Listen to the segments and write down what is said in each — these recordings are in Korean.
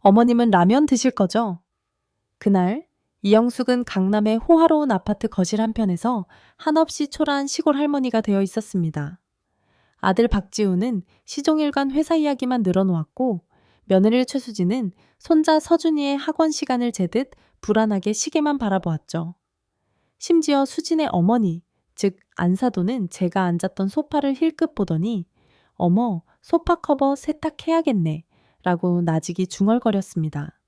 어머님은 라면 드실 거죠? 그날 이영숙은 강남의 호화로운 아파트 거실 한편에서 한없이 초라한 시골 할머니가 되어 있었습니다. 아들 박지우는 시종일관 회사 이야기만 늘어놓았고 며느리 최수진은 손자 서준이의 학원 시간을 재듯 불안하게 시계만 바라보았죠. 심지어 수진의 어머니, 즉 안사도는 제가 앉았던 소파를 힐끗 보더니 어머, 소파 커버 세탁해야겠네 라고 나직이 중얼거렸습니다.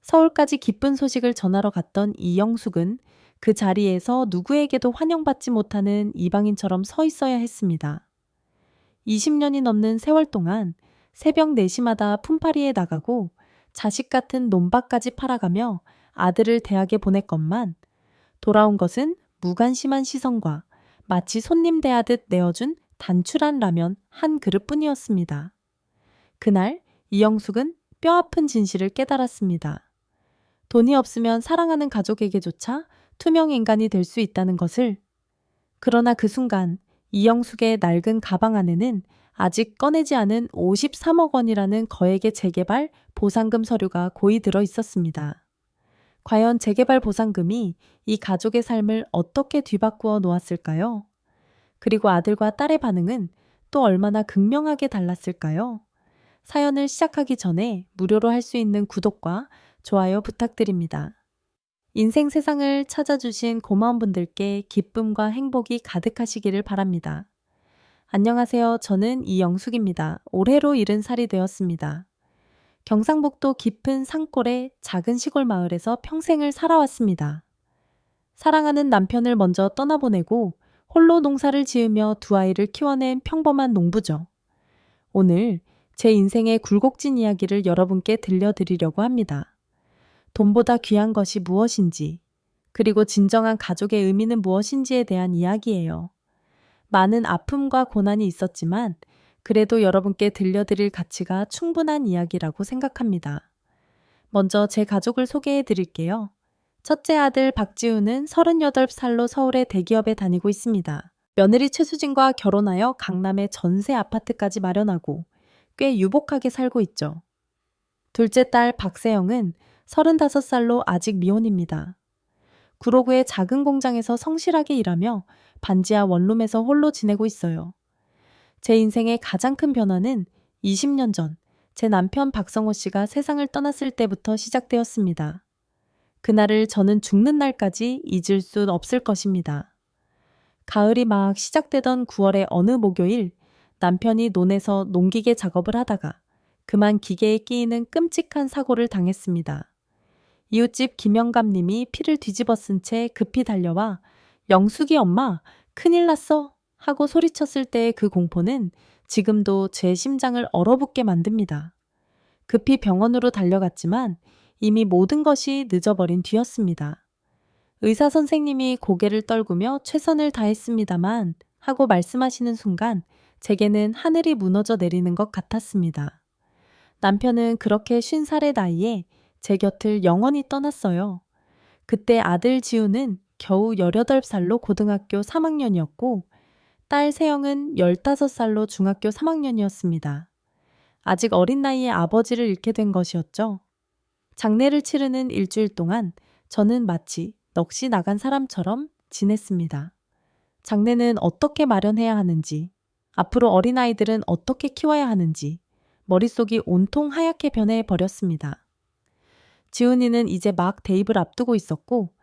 서울까지 기쁜 소식을 전하러 갔던 이영숙은 그 자리에서 누구에게도 환영받지 못하는 이방인처럼 서 있어야 했습니다. 20년이 넘는 세월 동안 새벽 4시마다 품팔이에 나가고 자식 같은 논밭까지 팔아가며 아들을 대학에 보냈건만 돌아온 것은 무관심한 시선과 마치 손님 대하듯 내어준 단출한 라면 한 그릇뿐이었습니다. 그날 이영숙은 뼈아픈 진실을 깨달았습니다. 돈이 없으면 사랑하는 가족에게조차 투명 인간이 될 수 있다는 것을. 그러나 그 순간 이영숙의 낡은 가방 안에는 아직 꺼내지 않은 53억 원이라는 거액의 재개발 보상금 서류가 고이 들어 있었습니다. 과연 재개발 보상금이 이 가족의 삶을 어떻게 뒤바꾸어 놓았을까요? 그리고 아들과 딸의 반응은 또 얼마나 극명하게 달랐을까요? 사연을 시작하기 전에 무료로 할 수 있는 구독과 좋아요 부탁드립니다. 인생 세상을 찾아주신 고마운 분들께 기쁨과 행복이 가득하시기를 바랍니다. 안녕하세요. 저는 이영숙입니다. 올해로 70살이 되었습니다. 경상북도 깊은 산골의 작은 시골 마을에서 평생을 살아왔습니다. 사랑하는 남편을 먼저 떠나보내고 홀로 농사를 지으며 두 아이를 키워낸 평범한 농부죠. 오늘 제 인생의 굴곡진 이야기를 여러분께 들려드리려고 합니다. 돈보다 귀한 것이 무엇인지, 그리고 진정한 가족의 의미는 무엇인지에 대한 이야기예요. 많은 아픔과 고난이 있었지만 그래도 여러분께 들려드릴 가치가 충분한 이야기라고 생각합니다. 먼저 제 가족을 소개해 드릴게요. 첫째 아들 박지우는 38살로 서울의 대기업에 다니고 있습니다. 며느리 최수진과 결혼하여 강남에 전세 아파트까지 마련하고 꽤 유복하게 살고 있죠. 둘째 딸 박세영은 35살로 아직 미혼입니다. 구로구의 작은 공장에서 성실하게 일하며 반지하 원룸에서 홀로 지내고 있어요. 제 인생의 가장 큰 변화는 20년 전 제 남편 박성호 씨가 세상을 떠났을 때부터 시작되었습니다. 그날을 저는 죽는 날까지 잊을 수 없을 것입니다. 가을이 막 시작되던 9월의 어느 목요일, 남편이 논에서 농기계 작업을 하다가 그만 기계에 끼이는 끔찍한 사고를 당했습니다. 이웃집 김영감 님이 피를 뒤집어 쓴 채 급히 달려와 영숙이 엄마, 큰일 났어 하고 소리쳤을 때의 그 공포는 지금도 제 심장을 얼어붙게 만듭니다. 급히 병원으로 달려갔지만 이미 모든 것이 늦어버린 뒤였습니다. 의사 선생님이 고개를 떨구며 최선을 다했습니다만 하고 말씀하시는 순간 제게는 하늘이 무너져 내리는 것 같았습니다. 남편은 그렇게 50살의 나이에 제 곁을 영원히 떠났어요. 그때 아들 지우는 겨우 18살로 고등학교 3학년이었고 딸 세영은 15살로 중학교 3학년이었습니다. 아직 어린 나이에 아버지를 잃게 된 것이었죠. 장례를 치르는 일주일 동안 저는 마치 넋이 나간 사람처럼 지냈습니다. 장례는 어떻게 마련해야 하는지, 앞으로 어린아이들은 어떻게 키워야 하는지 머릿속이 온통 하얗게 변해버렸습니다. 지훈이는 이제 막 대입을 앞두고 있었고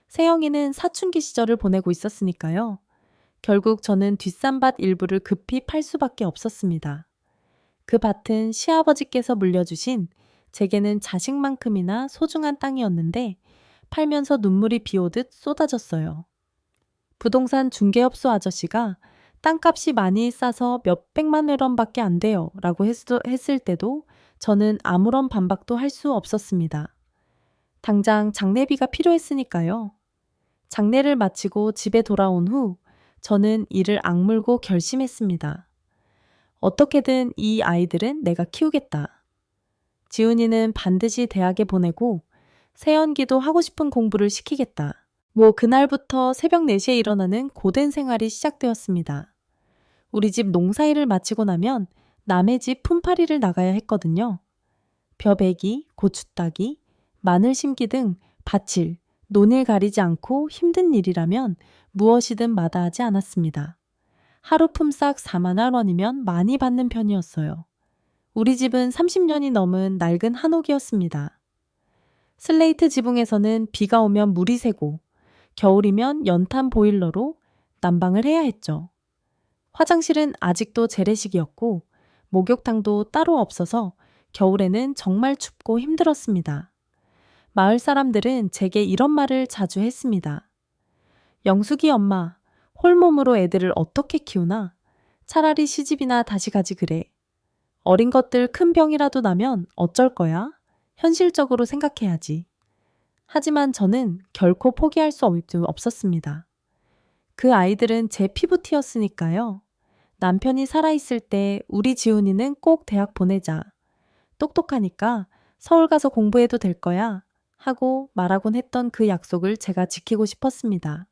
세영이는 사춘기 시절을 보내고 있었으니까요. 결국 저는 뒷산밭 일부를 급히 팔 수밖에 없었습니다. 그 밭은 시아버지께서 물려주신 제게는 자식만큼이나 소중한 땅이었는데 팔면서 눈물이 비오듯 쏟아졌어요. 부동산 중개업소 아저씨가 땅값이 많이 싸서 몇백만 원밖에 안 돼요 라고 했을 때도 저는 아무런 반박도 할 수 없었습니다. 당장 장례비가 필요했으니까요. 장례를 마치고 집에 돌아온 후 저는 이를 악물고 결심했습니다. 어떻게든 이 아이들은 내가 키우겠다. 지훈이는 반드시 대학에 보내고 세연기도 하고 싶은 공부를 시키겠다. 그날부터 새벽 4시에 일어나는 고된 생활이 시작되었습니다. 우리 집 농사일을 마치고 나면 남의 집 품팔이를 나가야 했거든요. 벼 베기, 고추 따기, 마늘 심기 등 밭일, 논일 가리지 않고 힘든 일이라면 무엇이든 마다하지 않았습니다. 하루 품삯 4만 원이면 많이 받는 편이었어요. 우리 집은 30년이 넘은 낡은 한옥이었습니다. 슬레이트 지붕에서는 비가 오면 물이 새고 겨울이면 연탄 보일러로 난방을 해야 했죠. 화장실은 아직도 재래식이었고 목욕탕도 따로 없어서 겨울에는 정말 춥고 힘들었습니다. 마을 사람들은 제게 이런 말을 자주 했습니다. 영숙이 엄마, 홀몸으로 애들을 어떻게 키우나? 차라리 시집이나 다시 가지 그래. 어린 것들 큰 병이라도 나면 어쩔 거야? 현실적으로 생각해야지. 하지만 저는 결코 포기할 수 없었습니다. 그 아이들은 제 피부티였으니까요. 남편이 살아있을 때 우리 지훈이는 꼭 대학 보내자. 똑똑하니까 서울 가서 공부해도 될 거야. 하고 말하곤 했던 그 약속을 제가 지키고 싶었습니다.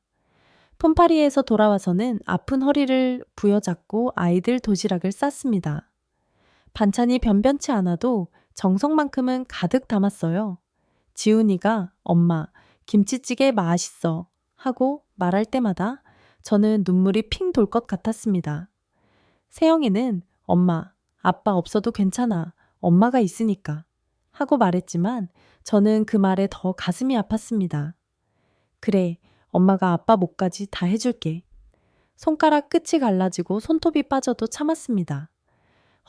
푼파리에서 돌아와서는 아픈 허리를 부여잡고 아이들 도시락을 쌌습니다. 반찬이 변변치 않아도 정성만큼은 가득 담았어요. 지훈이가 엄마, 김치찌개 맛있어 하고 말할 때마다 저는 눈물이 핑 돌 것 같았습니다. 세영이는 엄마, 아빠 없어도 괜찮아. 엄마가 있으니까 하고 말했지만 저는 그 말에 더 가슴이 아팠습니다. 그래, 엄마가 아빠 목까지 다 해줄게. 손가락 끝이 갈라지고 손톱이 빠져도 참았습니다.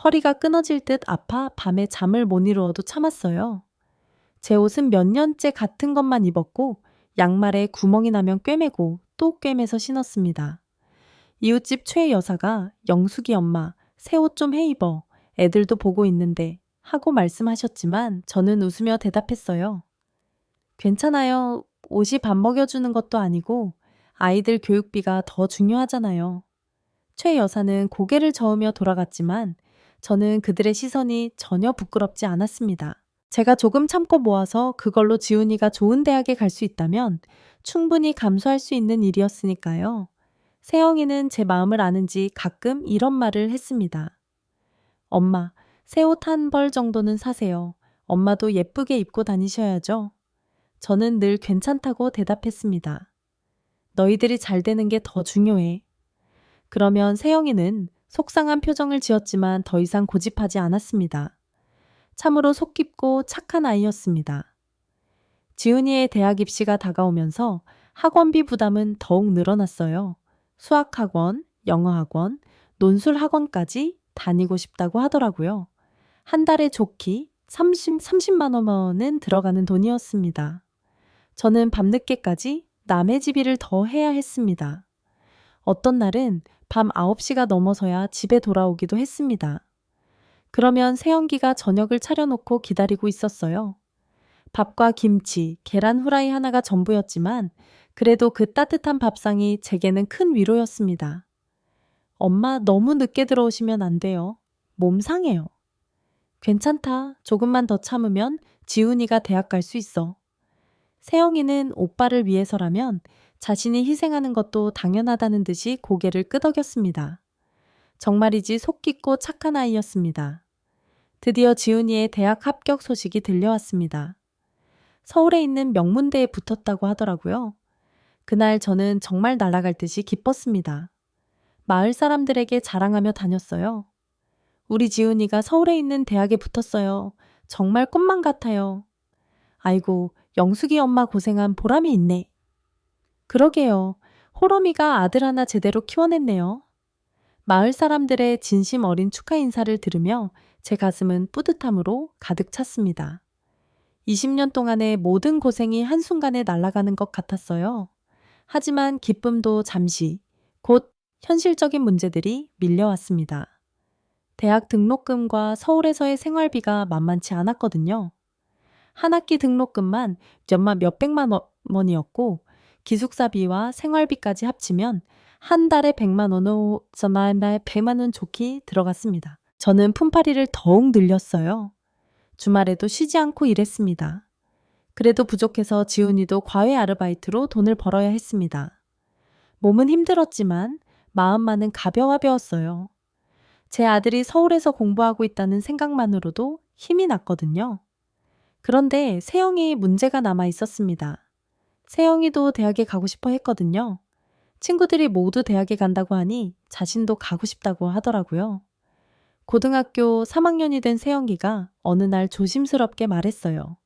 허리가 끊어질 듯 아파 밤에 잠을 못 이루어도 참았어요. 제 옷은 몇 년째 같은 것만 입었고 양말에 구멍이 나면 꿰매고 또 꿰매서 신었습니다. 이웃집 최 여사가 영숙이 엄마 새 옷 좀 해 입어. 애들도 보고 있는데 하고 말씀하셨지만 저는 웃으며 대답했어요. 괜찮아요. 옷이 밥 먹여주는 것도 아니고 아이들 교육비가 더 중요하잖아요. 최 여사는 고개를 저으며 돌아갔지만 저는 그들의 시선이 전혀 부끄럽지 않았습니다. 제가 조금 참고 모아서 그걸로 지훈이가 좋은 대학에 갈 수 있다면 충분히 감수할 수 있는 일이었으니까요. 세영이는 제 마음을 아는지 가끔 이런 말을 했습니다. 엄마, 새 옷 한 벌 정도는 사세요. 엄마도 예쁘게 입고 다니셔야죠. 저는 늘 괜찮다고 대답했습니다. 너희들이 잘 되는 게 더 중요해. 그러면 세영이는 속상한 표정을 지었지만 더 이상 고집하지 않았습니다. 참으로 속 깊고 착한 아이였습니다. 지은이의 대학 입시가 다가오면서 학원비 부담은 더욱 늘어났어요. 수학학원, 영어학원, 논술학원까지 다니고 싶다고 하더라고요. 한 달에 좋기 30만 원은 들어가는 돈이었습니다. 저는 밤늦게까지 남의 집일을 더 해야 했습니다. 어떤 날은 밤 9시가 넘어서야 집에 돌아오기도 했습니다. 그러면 세영기가 저녁을 차려놓고 기다리고 있었어요. 밥과 김치, 계란 후라이 하나가 전부였지만 그래도 그 따뜻한 밥상이 제게는 큰 위로였습니다. 엄마 너무 늦게 들어오시면 안 돼요. 몸 상해요. 괜찮다. 조금만 더 참으면 지훈이가 대학 갈 수 있어. 세영이는 오빠를 위해서라면 자신이 희생하는 것도 당연하다는 듯이 고개를 끄덕였습니다. 정말이지 속 깊고 착한 아이였습니다. 드디어 지훈이의 대학 합격 소식이 들려왔습니다. 서울에 있는 명문대에 붙었다고 하더라고요. 그날 저는 정말 날아갈 듯이 기뻤습니다. 마을 사람들에게 자랑하며 다녔어요. 우리 지훈이가 서울에 있는 대학에 붙었어요. 정말 꿈만 같아요. 아이고, 영숙이 엄마 고생한 보람이 있네. 그러게요. 호러미가 아들 하나 제대로 키워냈네요. 마을 사람들의 진심 어린 축하 인사를 들으며 제 가슴은 뿌듯함으로 가득 찼습니다. 20년 동안의 모든 고생이 한순간에 날아가는 것 같았어요. 하지만 기쁨도 잠시, 곧 현실적인 문제들이 밀려왔습니다. 대학 등록금과 서울에서의 생활비가 만만치 않았거든요. 한 학기 등록금만 몇백만 원이었고 기숙사비와 생활비까지 합치면 한 달에 100만 원으로 전날 100만 원 좋게 들어갔습니다. 저는 품팔이를 더욱 늘렸어요. 주말에도 쉬지 않고 일했습니다. 그래도 부족해서 지훈이도 과외 아르바이트로 돈을 벌어야 했습니다. 몸은 힘들었지만 마음만은 가벼워졌어요. 제 아들이 서울에서 공부하고 있다는 생각만으로도 힘이 났거든요. 그런데 세영이 문제가 남아 있었습니다. 세영이도 대학에 가고 싶어 했거든요. 친구들이 모두 대학에 간다고 하니 자신도 가고 싶다고 하더라고요. 고등학교 3학년이 된 세영이가 어느 날 조심스럽게 말했어요.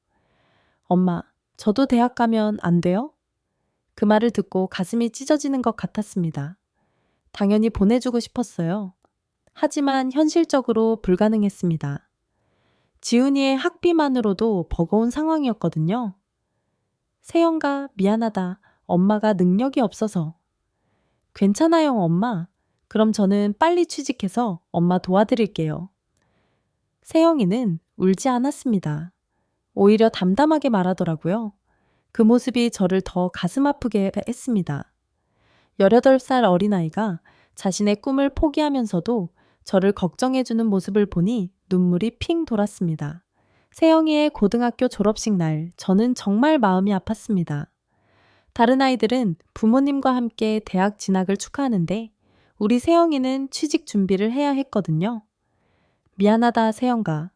엄마, 저도 대학 가면 안 돼요? 그 말을 듣고 가슴이 찢어지는 것 같았습니다. 당연히 보내주고 싶었어요. 하지만 현실적으로 불가능했습니다. 지훈이의 학비만으로도 버거운 상황이었거든요. 세영가, 미안하다. 엄마가 능력이 없어서. 괜찮아요, 엄마. 그럼 저는 빨리 취직해서 엄마 도와드릴게요. 세영이는 울지 않았습니다. 오히려 담담하게 말하더라고요. 그 모습이 저를 더 가슴 아프게 했습니다. 18살 어린아이가 자신의 꿈을 포기하면서도 저를 걱정해주는 모습을 보니 눈물이 핑 돌았습니다. 세영이의 고등학교 졸업식 날, 저는 정말 마음이 아팠습니다. 다른 아이들은 부모님과 함께 대학 진학을 축하하는데 우리 세영이는 취직 준비를 해야 했거든요. 미안하다, 세영가.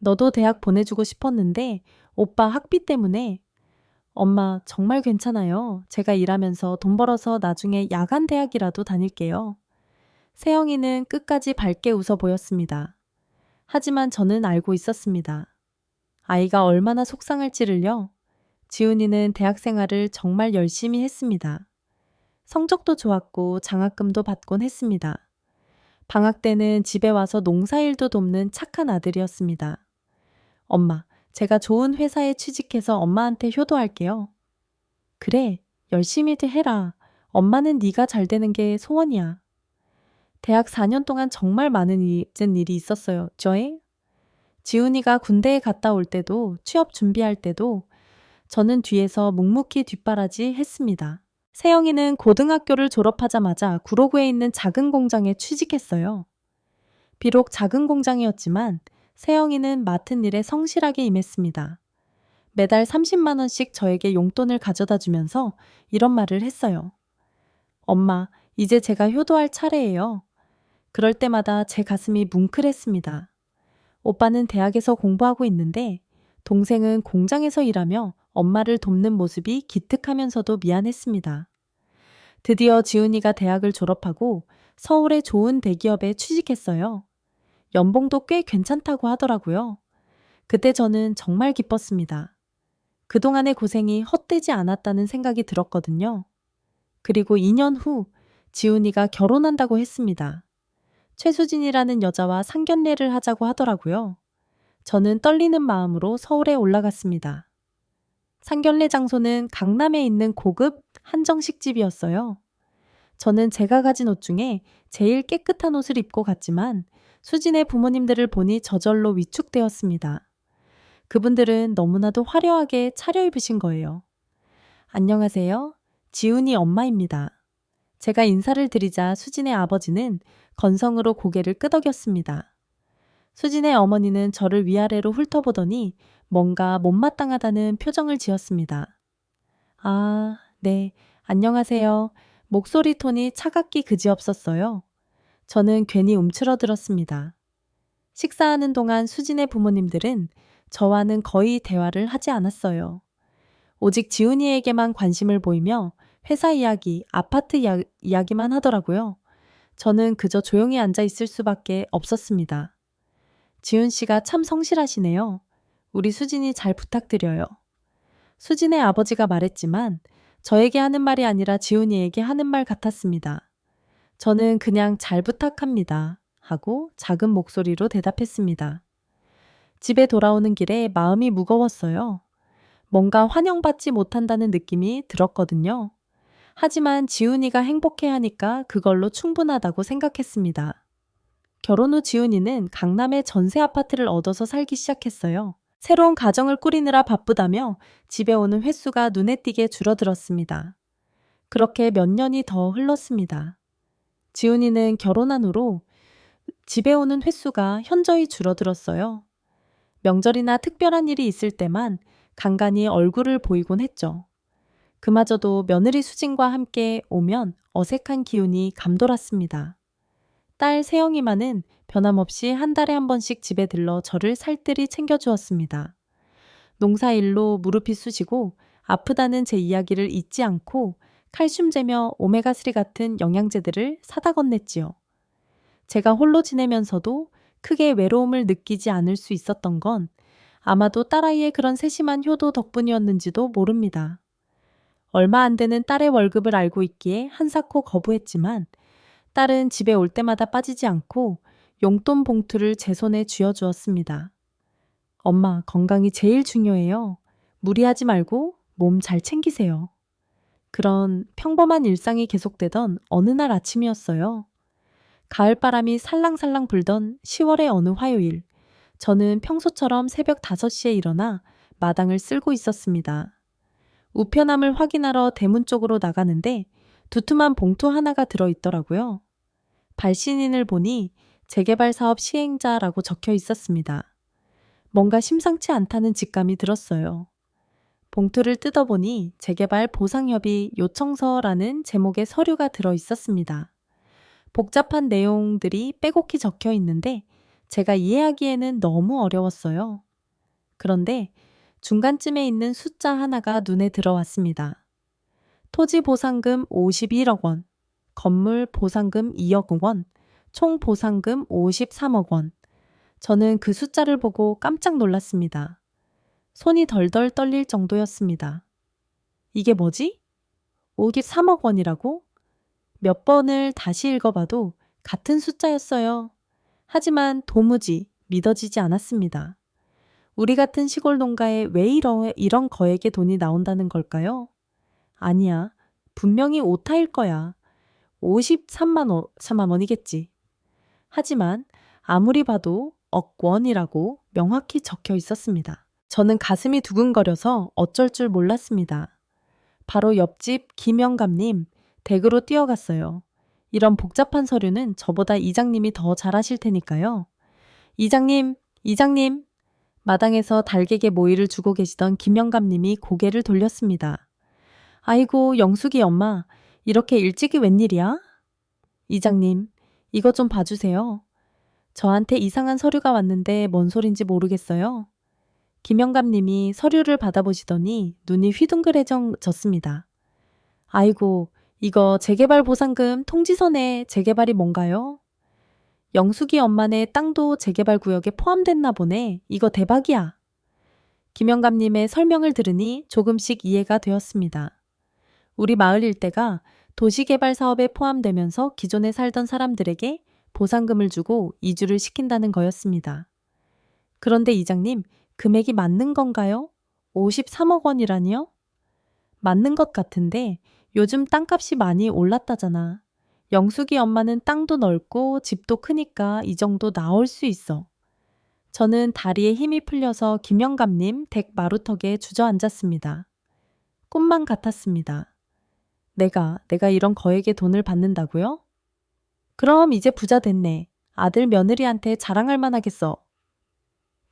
너도 대학 보내주고 싶었는데 오빠 학비 때문에. 엄마, 정말 괜찮아요. 제가 일하면서 돈 벌어서 나중에 야간 대학이라도 다닐게요. 세영이는 끝까지 밝게 웃어 보였습니다. 하지만 저는 알고 있었습니다. 아이가 얼마나 속상할지를요. 지훈이는 대학 생활을 정말 열심히 했습니다. 성적도 좋았고 장학금도 받곤 했습니다. 방학 때는 집에 와서 농사일도 돕는 착한 아들이었습니다. 엄마, 제가 좋은 회사에 취직해서 엄마한테 효도할게요. 그래, 열심히 해라. 엄마는 네가 잘 되는 게 소원이야. 대학 4년 동안 정말 많은 일이 있었어요. 저의 지훈이가 군대에 갔다 올 때도 취업 준비할 때도 저는 뒤에서 묵묵히 뒷바라지 했습니다. 세영이는 고등학교를 졸업하자마자 구로구에 있는 작은 공장에 취직했어요. 비록 작은 공장이었지만 세영이는 맡은 일에 성실하게 임했습니다. 매달 30만 원씩 저에게 용돈을 가져다 주면서 이런 말을 했어요. 엄마, 이제 제가 효도할 차례예요. 그럴 때마다 제 가슴이 뭉클했습니다. 오빠는 대학에서 공부하고 있는데 동생은 공장에서 일하며 엄마를 돕는 모습이 기특하면서도 미안했습니다. 드디어 지훈이가 대학을 졸업하고 서울의 좋은 대기업에 취직했어요. 연봉도 꽤 괜찮다고 하더라고요. 그때 저는 정말 기뻤습니다. 그동안의 고생이 헛되지 않았다는 생각이 들었거든요. 그리고 2년 후 지훈이가 결혼한다고 했습니다. 최수진이라는 여자와 상견례를 하자고 하더라고요. 저는 떨리는 마음으로 서울에 올라갔습니다. 상견례 장소는 강남에 있는 고급 한정식 집이었어요. 저는 제가 가진 옷 중에 제일 깨끗한 옷을 입고 갔지만 수진의 부모님들을 보니 저절로 위축되었습니다. 그분들은 너무나도 화려하게 차려입으신 거예요. 안녕하세요. 지훈이 엄마입니다. 제가 인사를 드리자 수진의 아버지는 건성으로 고개를 끄덕였습니다. 수진의 어머니는 저를 위아래로 훑어보더니 뭔가 못마땅하다는 표정을 지었습니다. 아, 네, 안녕하세요. 목소리 톤이 차갑기 그지없었어요. 저는 괜히 움츠러들었습니다. 식사하는 동안 수진의 부모님들은 저와는 거의 대화를 하지 않았어요. 오직 지훈이에게만 관심을 보이며 회사 이야기, 아파트 이야기만 하더라고요. 저는 그저 조용히 앉아 있을 수밖에 없었습니다. 지훈 씨가 참 성실하시네요. 우리 수진이 잘 부탁드려요. 수진의 아버지가 말했지만 저에게 하는 말이 아니라 지훈이에게 하는 말 같았습니다. 저는 그냥 잘 부탁합니다. 하고 작은 목소리로 대답했습니다. 집에 돌아오는 길에 마음이 무거웠어요. 뭔가 환영받지 못한다는 느낌이 들었거든요. 하지만 지훈이가 행복해하니까 그걸로 충분하다고 생각했습니다. 결혼 후 지훈이는 강남의 전세 아파트를 얻어서 살기 시작했어요. 새로운 가정을 꾸리느라 바쁘다며 집에 오는 횟수가 눈에 띄게 줄어들었습니다. 그렇게 몇 년이 더 흘렀습니다. 지훈이는 결혼한 후로 집에 오는 횟수가 현저히 줄어들었어요. 명절이나 특별한 일이 있을 때만 간간히 얼굴을 보이곤 했죠. 그마저도 며느리 수진과 함께 오면 어색한 기운이 감돌았습니다. 딸 세영이만은 변함없이 한 달에 한 번씩 집에 들러 저를 살뜰히 챙겨주었습니다. 농사일로 무릎이 쑤시고 아프다는 제 이야기를 잊지 않고 칼슘제며 오메가3 같은 영양제들을 사다 건넸지요. 제가 홀로 지내면서도 크게 외로움을 느끼지 않을 수 있었던 건 아마도 딸아이의 그런 세심한 효도 덕분이었는지도 모릅니다. 얼마 안 되는 딸의 월급을 알고 있기에 한사코 거부했지만 딸은 집에 올 때마다 빠지지 않고 용돈 봉투를 제 손에 쥐어주었습니다. 엄마, 건강이 제일 중요해요. 무리하지 말고 몸 잘 챙기세요. 그런 평범한 일상이 계속되던 어느 날 아침이었어요. 가을바람이 살랑살랑 불던 10월의 어느 화요일, 저는 평소처럼 새벽 5시에 일어나 마당을 쓸고 있었습니다. 우편함을 확인하러 대문 쪽으로 나가는데 두툼한 봉투 하나가 들어있더라고요. 발신인을 보니 재개발 사업 시행자라고 적혀 있었습니다. 뭔가 심상치 않다는 직감이 들었어요. 봉투를 뜯어보니 재개발 보상협의 요청서라는 제목의 서류가 들어있었습니다. 복잡한 내용들이 빼곡히 적혀 있는데 제가 이해하기에는 너무 어려웠어요. 그런데 중간쯤에 있는 숫자 하나가 눈에 들어왔습니다. 토지 보상금 51억 원, 건물 보상금 2억 원, 총 보상금 53억 원. 저는 그 숫자를 보고 깜짝 놀랐습니다. 손이 덜덜 떨릴 정도였습니다. 이게 뭐지? 53억 원이라고? 몇 번을 다시 읽어봐도 같은 숫자였어요. 하지만 도무지 믿어지지 않았습니다. 우리 같은 시골 농가에 왜 이런 거액의 돈이 나온다는 걸까요? 아니야. 분명히 오타일 거야. 53만 원이겠지. 하지만 아무리 봐도 억원이라고 명확히 적혀 있었습니다. 저는 가슴이 두근거려서 어쩔 줄 몰랐습니다. 바로 옆집 김영감님 댁으로 뛰어갔어요. 이런 복잡한 서류는 저보다 이장님이 더 잘하실 테니까요. 이장님, 이장님. 마당에서 달개게 모이를 주고 계시던 김영감님이 고개를 돌렸습니다. 아이고, 영숙이 엄마, 이렇게 일찍이 웬일이야? 이장님, 이거 좀 봐주세요. 저한테 이상한 서류가 왔는데 뭔 소린지 모르겠어요. 김영감님이 서류를 받아보시더니 눈이 휘둥그레져졌습니다. 아이고, 이거 재개발 보상금 통지서네. 재개발이 뭔가요? 영숙이 엄마네 땅도 재개발 구역에 포함됐나 보네. 이거 대박이야. 김영감님의 설명을 들으니 조금씩 이해가 되었습니다. 우리 마을 일대가 도시개발 사업에 포함되면서 기존에 살던 사람들에게 보상금을 주고 이주를 시킨다는 거였습니다. 그런데 이장님, 금액이 맞는 건가요? 53억 원이라니요? 맞는 것 같은데 요즘 땅값이 많이 올랐다잖아. 영숙이 엄마는 땅도 넓고 집도 크니까 이 정도 나올 수 있어. 저는 다리에 힘이 풀려서 김영감님 댁 마루턱에 주저앉았습니다. 꿈만 같았습니다. 내가 이런 거액의 돈을 받는다고요? 그럼 이제 부자 됐네. 아들 며느리한테 자랑할 만하겠어.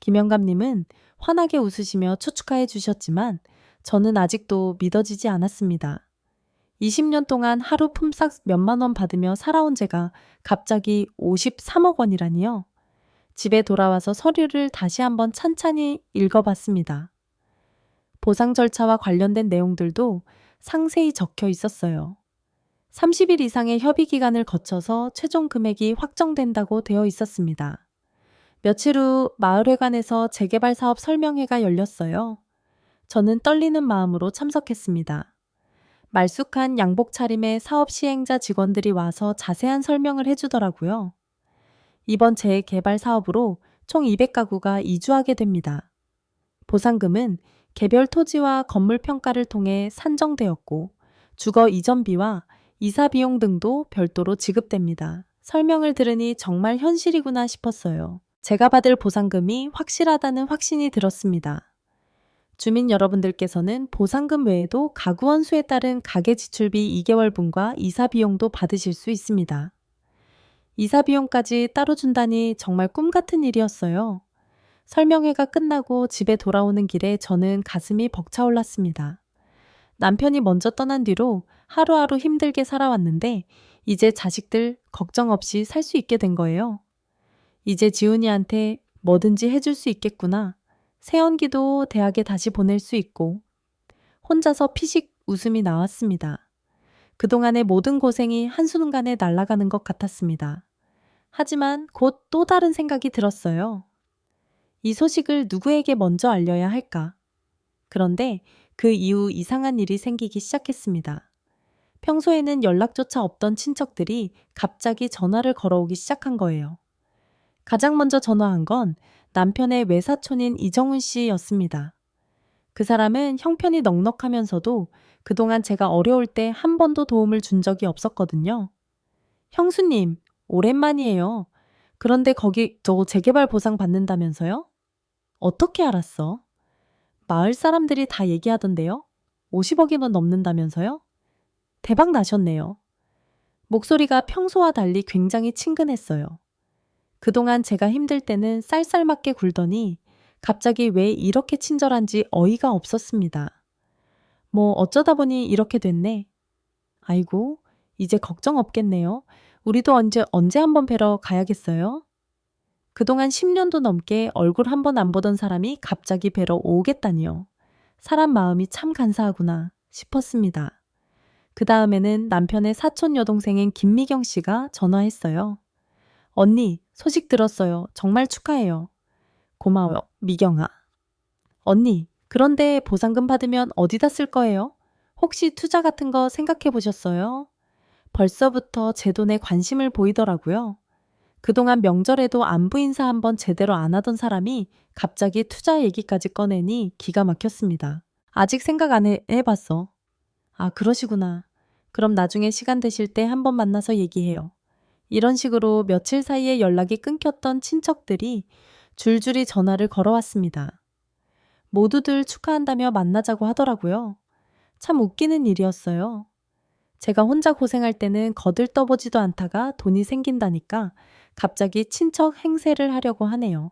김영감님은 환하게 웃으시며 추측하여 주셨지만 저는 아직도 믿어지지 않았습니다. 20년 동안 하루 품삯 몇만 원 받으며 살아온 제가 갑자기 53억 원이라니요. 집에 돌아와서 서류를 다시 한번 찬찬히 읽어봤습니다. 보상 절차와 관련된 내용들도 상세히 적혀 있었어요. 30일 이상의 협의 기간을 거쳐서 최종 금액이 확정된다고 되어 있었습니다. 며칠 후 마을회관에서 재개발 사업 설명회가 열렸어요. 저는 떨리는 마음으로 참석했습니다. 말쑥한 양복 차림의 사업 시행자 직원들이 와서 자세한 설명을 해주더라고요. 이번 재개발 사업으로 총 200가구가 이주하게 됩니다. 보상금은 개별 토지와 건물 평가를 통해 산정되었고 주거 이전비와 이사 비용 등도 별도로 지급됩니다. 설명을 들으니 정말 현실이구나 싶었어요. 제가 받을 보상금이 확실하다는 확신이 들었습니다. 주민 여러분들께서는 보상금 외에도 가구 원수에 따른 가계 지출비 2개월분과 이사 비용도 받으실 수 있습니다. 이사 비용까지 따로 준다니 정말 꿈 같은 일이었어요. 설명회가 끝나고 집에 돌아오는 길에 저는 가슴이 벅차올랐습니다. 남편이 먼저 떠난 뒤로 하루하루 힘들게 살아왔는데 이제 자식들 걱정 없이 살 수 있게 된 거예요. 이제 지훈이한테 뭐든지 해줄 수 있겠구나 세연기도 대학에 다시 보낼 수 있고 혼자서 피식 웃음이 나왔습니다. 그동안의 모든 고생이 한순간에 날아가는 것 같았습니다. 하지만 곧 또 다른 생각이 들었어요. 이 소식을 누구에게 먼저 알려야 할까? 그런데 그 이후 이상한 일이 생기기 시작했습니다. 평소에는 연락조차 없던 친척들이 갑자기 전화를 걸어오기 시작한 거예요. 가장 먼저 전화한 건 남편의 외사촌인 이정훈 씨였습니다. 그 사람은 형편이 넉넉하면서도 그동안 제가 어려울 때 한 번도 도움을 준 적이 없었거든요. 형수님, 오랜만이에요. 그런데 거기 저 재개발 보상 받는다면서요? 어떻게 알았어? 마을 사람들이 다 얘기하던데요. 50억이면 넘는다면서요? 대박 나셨네요. 목소리가 평소와 달리 굉장히 친근했어요. 그동안 제가 힘들 때는 쌀쌀맞게 굴더니 갑자기 왜 이렇게 친절한지 어이가 없었습니다. 뭐 어쩌다 보니 이렇게 됐네. 아이고, 이제 걱정 없겠네요. 우리도 언제 한번 뵈러 가야겠어요? 그동안 10년도 넘게 얼굴 한 번 안 보던 사람이 갑자기 뵈러 오겠다니요. 사람 마음이 참 간사하구나 싶었습니다. 그 다음에는 남편의 사촌 여동생인 김미경 씨가 전화했어요. 언니, 소식 들었어요. 정말 축하해요. 고마워요, 미경아. 언니, 그런데 보상금 받으면 어디다 쓸 거예요? 혹시 투자 같은 거 생각해 보셨어요? 벌써부터 제 돈에 관심을 보이더라고요. 그동안 명절에도 안부 인사 한번 제대로 안 하던 사람이 갑자기 투자 얘기까지 꺼내니 기가 막혔습니다. 아직 생각 안 해봤어. 아, 그러시구나. 그럼 나중에 시간 되실 때 한번 만나서 얘기해요. 이런 식으로 며칠 사이에 연락이 끊겼던 친척들이 줄줄이 전화를 걸어왔습니다. 모두들 축하한다며 만나자고 하더라고요. 참 웃기는 일이었어요. 제가 혼자 고생할 때는 거들떠보지도 않다가 돈이 생긴다니까 갑자기 친척 행세를 하려고 하네요.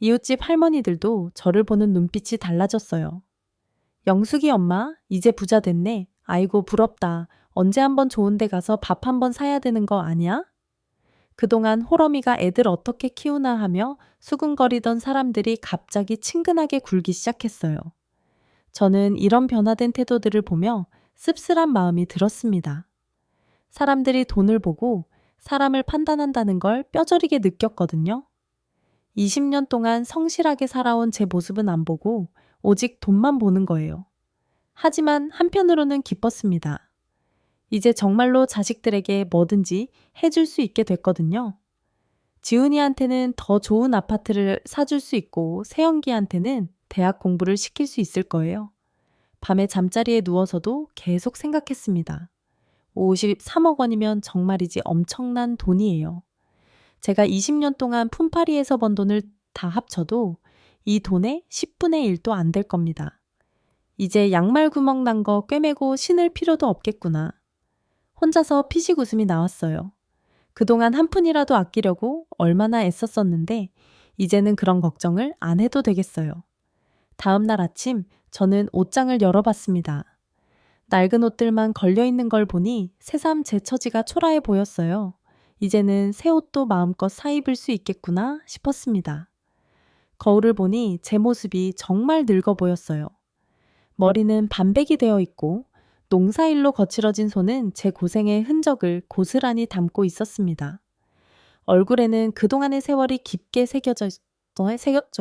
이웃집 할머니들도 저를 보는 눈빛이 달라졌어요. 영숙이 엄마, 이제 부자 됐네. 아이고, 부럽다. 언제 한번 좋은 데 가서 밥 한번 사야 되는 거 아니야? 그동안 호러미가 애들 어떻게 키우나 하며 수군거리던 사람들이 갑자기 친근하게 굴기 시작했어요. 저는 이런 변화된 태도들을 보며 씁쓸한 마음이 들었습니다. 사람들이 돈을 보고 사람을 판단한다는 걸 뼈저리게 느꼈거든요. 20년 동안 성실하게 살아온 제 모습은 안 보고 오직 돈만 보는 거예요. 하지만 한편으로는 기뻤습니다. 이제 정말로 자식들에게 뭐든지 해줄 수 있게 됐거든요. 지훈이한테는 더 좋은 아파트를 사줄 수 있고 세영기한테는 대학 공부를 시킬 수 있을 거예요. 밤에 잠자리에 누워서도 계속 생각했습니다. 53억 원이면 정말이지 엄청난 돈이에요. 제가 20년 동안 품팔이에서 번 돈을 다 합쳐도 이 돈의 10분의 1도 안 될 겁니다. 이제 양말 구멍 난 거 꿰매고 신을 필요도 없겠구나. 혼자서 피식 웃음이 나왔어요. 그동안 한 푼이라도 아끼려고 얼마나 애썼었는데 이제는 그런 걱정을 안 해도 되겠어요. 다음 날 아침 저는 옷장을 열어봤습니다. 낡은 옷들만 걸려있는 걸 보니 새삼 제 처지가 초라해 보였어요. 이제는 새 옷도 마음껏 사입을 수 있겠구나 싶었습니다. 거울을 보니 제 모습이 정말 늙어 보였어요. 머리는 반백이 되어 있고 농사일로 거칠어진 손은 제 고생의 흔적을 고스란히 담고 있었습니다. 얼굴에는 그동안의 세월이 깊게 새겨져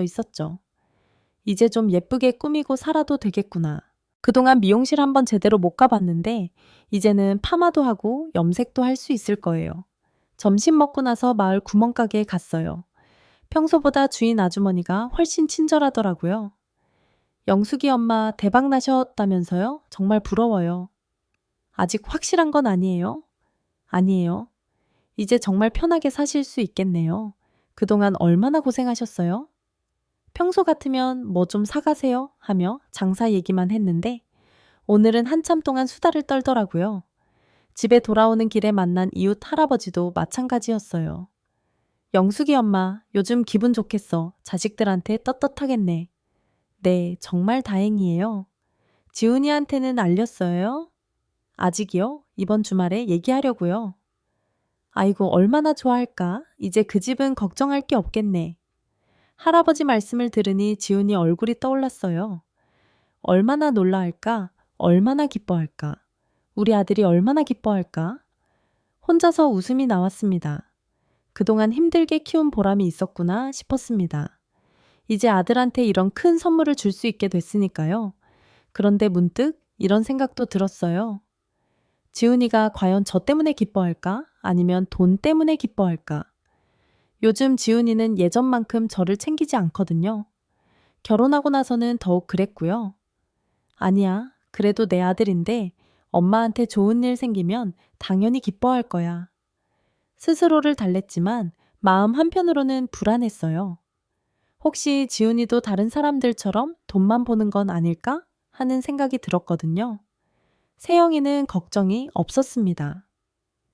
있었죠. 이제 좀 예쁘게 꾸미고 살아도 되겠구나. 그동안 미용실 한번 제대로 못 가봤는데 이제는 파마도 하고 염색도 할 수 있을 거예요. 점심 먹고 나서 마을 구멍가게에 갔어요. 평소보다 주인 아주머니가 훨씬 친절하더라고요. 영숙이 엄마 대박 나셨다면서요? 정말 부러워요. 아직 확실한 건 아니에요? 아니에요. 이제 정말 편하게 사실 수 있겠네요. 그동안 얼마나 고생하셨어요? 평소 같으면 뭐 좀 사가세요? 하며 장사 얘기만 했는데 오늘은 한참 동안 수다를 떨더라고요. 집에 돌아오는 길에 만난 이웃 할아버지도 마찬가지였어요. 영숙이 엄마, 요즘 기분 좋겠어. 자식들한테 떳떳하겠네. 네, 정말 다행이에요. 지훈이한테는 알렸어요? 아직이요? 이번 주말에 얘기하려고요. 아이고, 얼마나 좋아할까? 이제 그 집은 걱정할 게 없겠네. 할아버지 말씀을 들으니 지훈이 얼굴이 떠올랐어요. 얼마나 놀라할까? 얼마나 기뻐할까? 우리 아들이 얼마나 기뻐할까? 혼자서 웃음이 나왔습니다. 그동안 힘들게 키운 보람이 있었구나 싶었습니다. 이제 아들한테 이런 큰 선물을 줄 수 있게 됐으니까요. 그런데 문득 이런 생각도 들었어요. 지훈이가 과연 저 때문에 기뻐할까? 아니면 돈 때문에 기뻐할까? 요즘 지훈이는 예전만큼 저를 챙기지 않거든요. 결혼하고 나서는 더욱 그랬고요. 아니야, 그래도 내 아들인데 엄마한테 좋은 일 생기면 당연히 기뻐할 거야. 스스로를 달랬지만 마음 한편으로는 불안했어요. 혹시 지훈이도 다른 사람들처럼 돈만 보는 건 아닐까? 하는 생각이 들었거든요. 세영이는 걱정이 없었습니다.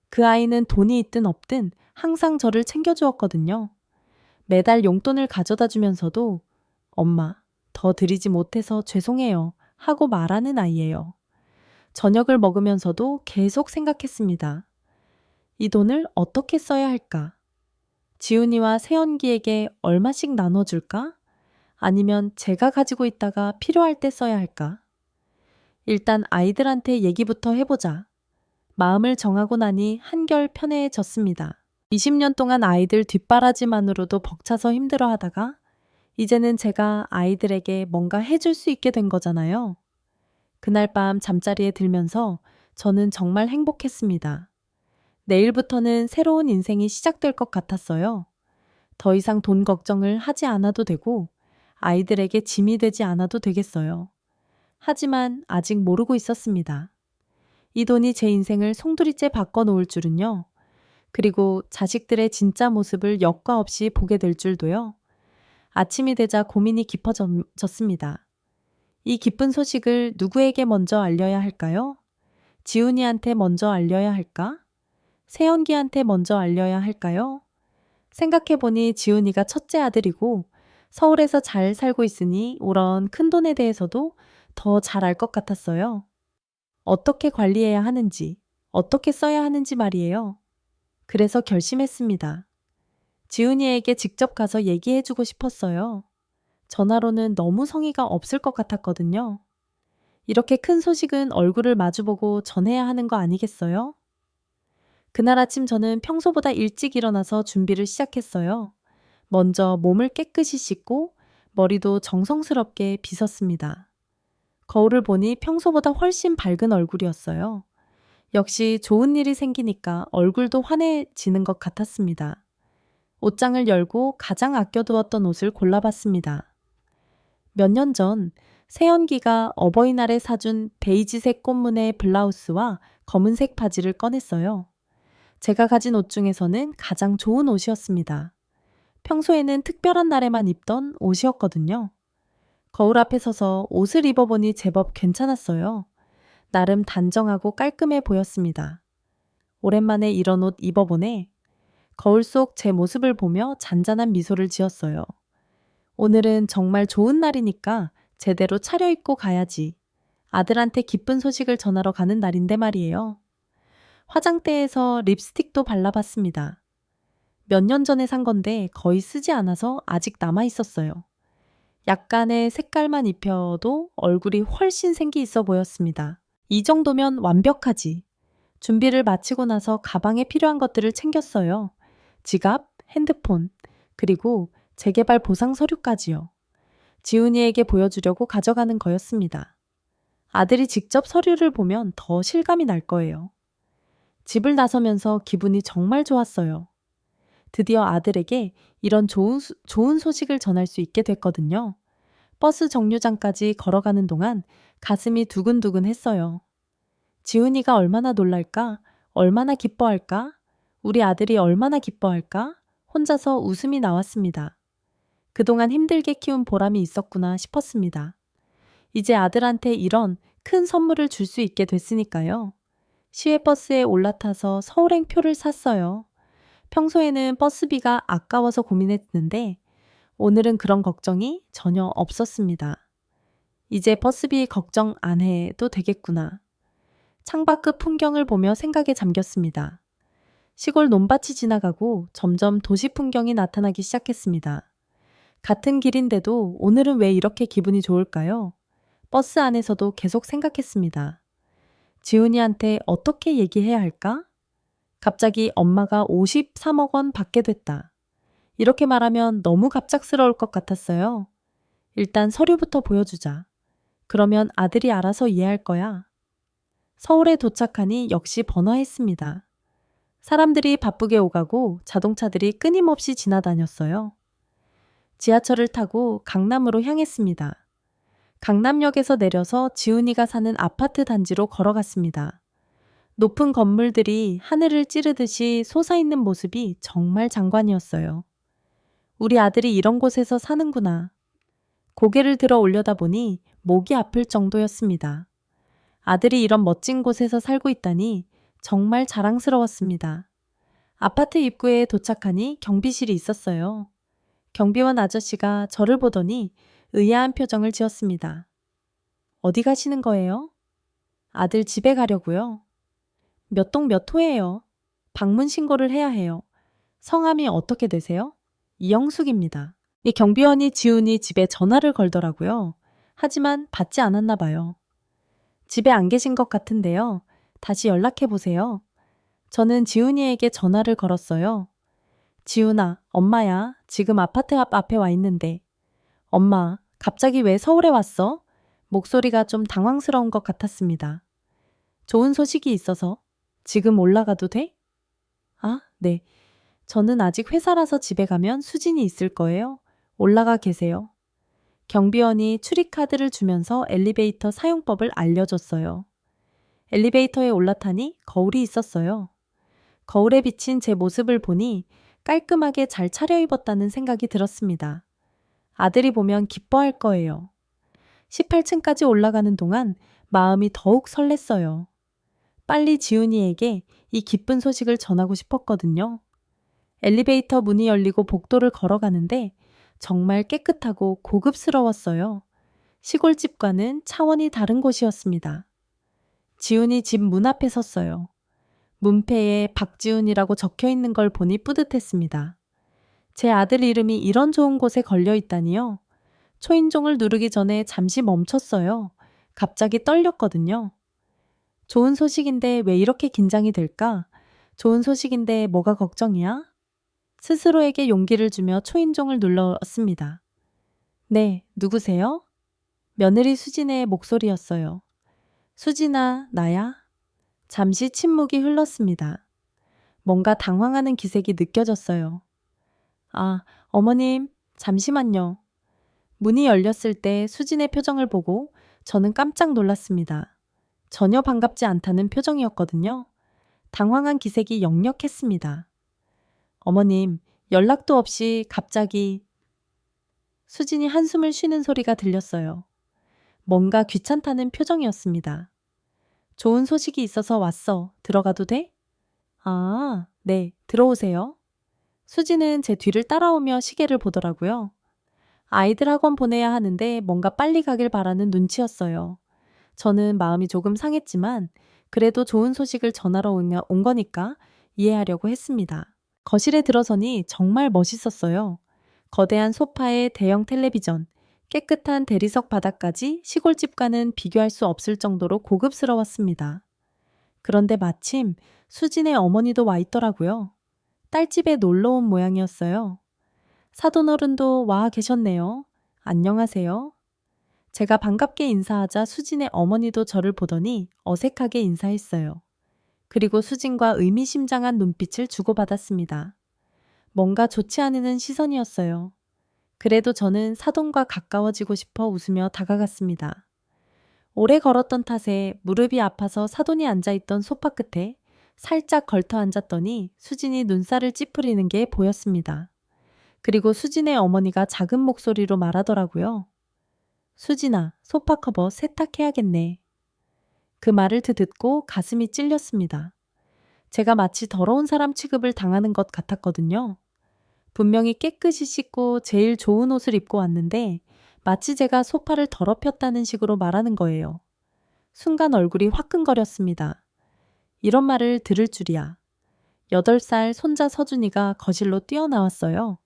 그 아이는 돈이 있든 없든 항상 저를 챙겨주었거든요. 매달 용돈을 가져다 주면서도 엄마, 더 드리지 못해서 죄송해요 하고 말하는 아이예요. 저녁을 먹으면서도 계속 생각했습니다. 이 돈을 어떻게 써야 할까? 지훈이와 세연기에게 얼마씩 나눠줄까? 아니면 제가 가지고 있다가 필요할 때 써야 할까? 일단 아이들한테 얘기부터 해보자. 마음을 정하고 나니 한결 편해졌습니다. 20년 동안 아이들 뒷바라지만으로도 벅차서 힘들어 하다가 이제는 제가 아이들에게 뭔가 해줄 수 있게 된 거잖아요. 그날 밤 잠자리에 들면서 저는 정말 행복했습니다. 내일부터는 새로운 인생이 시작될 것 같았어요. 더 이상 돈 걱정을 하지 않아도 되고 아이들에게 짐이 되지 않아도 되겠어요. 하지만 아직 모르고 있었습니다. 이 돈이 제 인생을 송두리째 바꿔놓을 줄은요. 그리고 자식들의 진짜 모습을 여과 없이 보게 될 줄도요. 아침이 되자 고민이 깊어졌습니다. 이 기쁜 소식을 누구에게 먼저 알려야 할까요? 지훈이한테 먼저 알려야 할까? 세연기한테 먼저 알려야 할까요? 생각해보니 지훈이가 첫째 아들이고 서울에서 잘 살고 있으니 이런 큰돈에 대해서도 더 잘 알 것 같았어요. 어떻게 관리해야 하는지, 어떻게 써야 하는지 말이에요. 그래서 결심했습니다. 지훈이에게 직접 가서 얘기해주고 싶었어요. 전화로는 너무 성의가 없을 것 같았거든요. 이렇게 큰 소식은 얼굴을 마주보고 전해야 하는 거 아니겠어요? 그날 아침 저는 평소보다 일찍 일어나서 준비를 시작했어요. 먼저 몸을 깨끗이 씻고 머리도 정성스럽게 빗었습니다. 거울을 보니 평소보다 훨씬 밝은 얼굴이었어요. 역시 좋은 일이 생기니까 얼굴도 환해지는 것 같았습니다. 옷장을 열고 가장 아껴두었던 옷을 골라봤습니다. 몇 년 전 세연기가 어버이날에 사준 베이지색 꽃무늬 블라우스와 검은색 바지를 꺼냈어요. 제가 가진 옷 중에서는 가장 좋은 옷이었습니다. 평소에는 특별한 날에만 입던 옷이었거든요. 거울 앞에 서서 옷을 입어보니 제법 괜찮았어요. 나름 단정하고 깔끔해 보였습니다. 오랜만에 이런 옷 입어보네. 거울 속 제 모습을 보며 잔잔한 미소를 지었어요. 오늘은 정말 좋은 날이니까 제대로 차려입고 가야지. 아들한테 기쁜 소식을 전하러 가는 날인데 말이에요. 화장대에서 립스틱도 발라봤습니다. 몇 년 전에 산 건데 거의 쓰지 않아서 아직 남아 있었어요. 약간의 색깔만 입혀도 얼굴이 훨씬 생기 있어 보였습니다. 이 정도면 완벽하지. 준비를 마치고 나서 가방에 필요한 것들을 챙겼어요. 지갑, 핸드폰, 그리고 재개발 보상 서류까지요. 지훈이에게 보여주려고 가져가는 거였습니다. 아들이 직접 서류를 보면 더 실감이 날 거예요. 집을 나서면서 기분이 정말 좋았어요. 드디어 아들에게 이런 좋은 소식을 전할 수 있게 됐거든요. 버스 정류장까지 걸어가는 동안 가슴이 두근두근 했어요. 지훈이가 얼마나 놀랄까? 얼마나 기뻐할까? 우리 아들이 얼마나 기뻐할까? 혼자서 웃음이 나왔습니다. 그동안 힘들게 키운 보람이 있었구나 싶었습니다. 이제 아들한테 이런 큰 선물을 줄 수 있게 됐으니까요. 시외버스에 올라타서 서울행 표를 샀어요. 평소에는 버스비가 아까워서 고민했는데 오늘은 그런 걱정이 전혀 없었습니다. 이제 버스비 걱정 안 해도 되겠구나. 창밖 풍경을 보며 생각에 잠겼습니다. 시골 논밭이 지나가고 점점 도시 풍경이 나타나기 시작했습니다. 같은 길인데도 오늘은 왜 이렇게 기분이 좋을까요? 버스 안에서도 계속 생각했습니다. 지훈이한테 어떻게 얘기해야 할까? 갑자기 엄마가 53억 원 받게 됐다. 이렇게 말하면 너무 갑작스러울 것 같았어요. 일단 서류부터 보여주자. 그러면 아들이 알아서 이해할 거야. 서울에 도착하니 역시 번화했습니다. 사람들이 바쁘게 오가고 자동차들이 끊임없이 지나다녔어요. 지하철을 타고 강남으로 향했습니다. 강남역에서 내려서 지훈이가 사는 아파트 단지로 걸어갔습니다. 높은 건물들이 하늘을 찌르듯이 솟아있는 모습이 정말 장관이었어요. 우리 아들이 이런 곳에서 사는구나. 고개를 들어 올려다보니 목이 아플 정도였습니다. 아들이 이런 멋진 곳에서 살고 있다니 정말 자랑스러웠습니다. 아파트 입구에 도착하니 경비실이 있었어요. 경비원 아저씨가 저를 보더니 의아한 표정을 지었습니다. 어디 가시는 거예요? 아들 집에 가려고요. 몇 동 몇 호예요? 방문 신고를 해야 해요. 성함이 어떻게 되세요? 이영숙입니다. 이 경비원이 지훈이 집에 전화를 걸더라고요. 하지만 받지 않았나 봐요. 집에 안 계신 것 같은데요. 다시 연락해 보세요. 저는 지훈이에게 전화를 걸었어요. 지훈아, 엄마야. 지금 아파트 앞에 와 있는데. 엄마, 갑자기 왜 서울에 왔어? 목소리가 좀 당황스러운 것 같았습니다. 좋은 소식이 있어서. 지금 올라가도 돼? 아, 네. 저는 아직 회사라서 집에 가면 수진이 있을 거예요. 올라가 계세요. 경비원이 출입카드를 주면서 엘리베이터 사용법을 알려줬어요. 엘리베이터에 올라타니 거울이 있었어요. 거울에 비친 제 모습을 보니 깔끔하게 잘 차려입었다는 생각이 들었습니다. 아들이 보면 기뻐할 거예요. 18층까지 올라가는 동안 마음이 더욱 설렜어요. 빨리 지훈이에게 이 기쁜 소식을 전하고 싶었거든요. 엘리베이터 문이 열리고 복도를 걸어가는데 정말 깨끗하고 고급스러웠어요. 시골집과는 차원이 다른 곳이었습니다. 지훈이 집 문 앞에 섰어요. 문패에 박지훈이라고 적혀 있는 걸 보니 뿌듯했습니다. 제 아들 이름이 이런 좋은 곳에 걸려 있다니요. 초인종을 누르기 전에 잠시 멈췄어요. 갑자기 떨렸거든요. 좋은 소식인데 왜 이렇게 긴장이 될까? 좋은 소식인데 뭐가 걱정이야? 스스로에게 용기를 주며 초인종을 눌렀습니다. 네, 누구세요? 며느리 수진의 목소리였어요. 수진아, 나야? 잠시 침묵이 흘렀습니다. 뭔가 당황하는 기색이 느껴졌어요. 아, 어머님, 잠시만요. 문이 열렸을 때 수진의 표정을 보고 저는 깜짝 놀랐습니다. 전혀 반갑지 않다는 표정이었거든요. 당황한 기색이 역력했습니다. 어머님, 연락도 없이 갑자기 수진이 한숨을 쉬는 소리가 들렸어요. 뭔가 귀찮다는 표정이었습니다. 좋은 소식이 있어서 왔어. 들어가도 돼? 아, 네, 들어오세요. 수지는 제 뒤를 따라오며 시계를 보더라고요. 아이들 학원 보내야 하는데 뭔가 빨리 가길 바라는 눈치였어요. 저는 마음이 조금 상했지만 그래도 좋은 소식을 전하러 온 거니까 이해하려고 했습니다. 거실에 들어서니 정말 멋있었어요. 거대한 소파에 대형 텔레비전, 깨끗한 대리석 바닥까지 시골집과는 비교할 수 없을 정도로 고급스러웠습니다. 그런데 마침 수진의 어머니도 와 있더라고요. 딸집에 놀러 온 모양이었어요. 사돈어른도 와 계셨네요. 안녕하세요. 제가 반갑게 인사하자 수진의 어머니도 저를 보더니 어색하게 인사했어요. 그리고 수진과 의미심장한 눈빛을 주고받았습니다. 뭔가 좋지 않은 시선이었어요. 그래도 저는 사돈과 가까워지고 싶어 웃으며 다가갔습니다. 오래 걸었던 탓에 무릎이 아파서 사돈이 앉아있던 소파 끝에 살짝 걸터 앉았더니 수진이 눈살을 찌푸리는 게 보였습니다. 그리고 수진의 어머니가 작은 목소리로 말하더라고요. 수진아, 소파 커버 세탁해야겠네. 그 말을 듣고 가슴이 찔렸습니다. 제가 마치 더러운 사람 취급을 당하는 것 같았거든요. 분명히 깨끗이 씻고 제일 좋은 옷을 입고 왔는데 마치 제가 소파를 더럽혔다는 식으로 말하는 거예요. 순간 얼굴이 화끈거렸습니다. 이런 말을 들을 줄이야. 8살 손자 서준이가 거실로 뛰어나왔어요.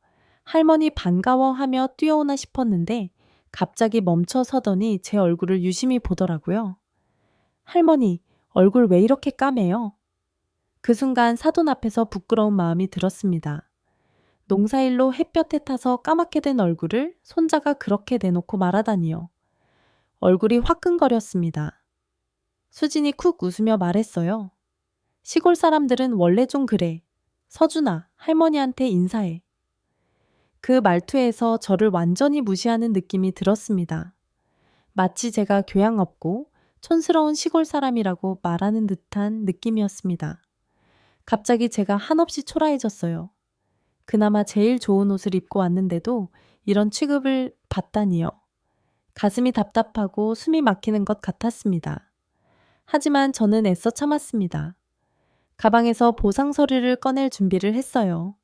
할머니 반가워하며 뛰어오나 싶었는데 갑자기 멈춰 서더니 제 얼굴을 유심히 보더라고요. 할머니, 얼굴 왜 이렇게 까매요? 그 순간 사돈 앞에서 부끄러운 마음이 들었습니다. 농사일로 햇볕에 타서 까맣게 된 얼굴을 손자가 그렇게 내놓고 말하다니요. 얼굴이 화끈거렸습니다. 수진이 쿡 웃으며 말했어요. 시골 사람들은 원래 좀 그래. 서준아, 할머니한테 인사해. 그 말투에서 저를 완전히 무시하는 느낌이 들었습니다. 마치 제가 교양 없고 촌스러운 시골 사람이라고 말하는 듯한 느낌이었습니다. 갑자기 제가 한없이 초라해졌어요. 그나마 제일 좋은 옷을 입고 왔는데도 이런 취급을 받다니요. 가슴이 답답하고 숨이 막히는 것 같았습니다. 하지만 저는 애써 참았습니다. 가방에서 보상 서류를 꺼낼 준비를 했어요.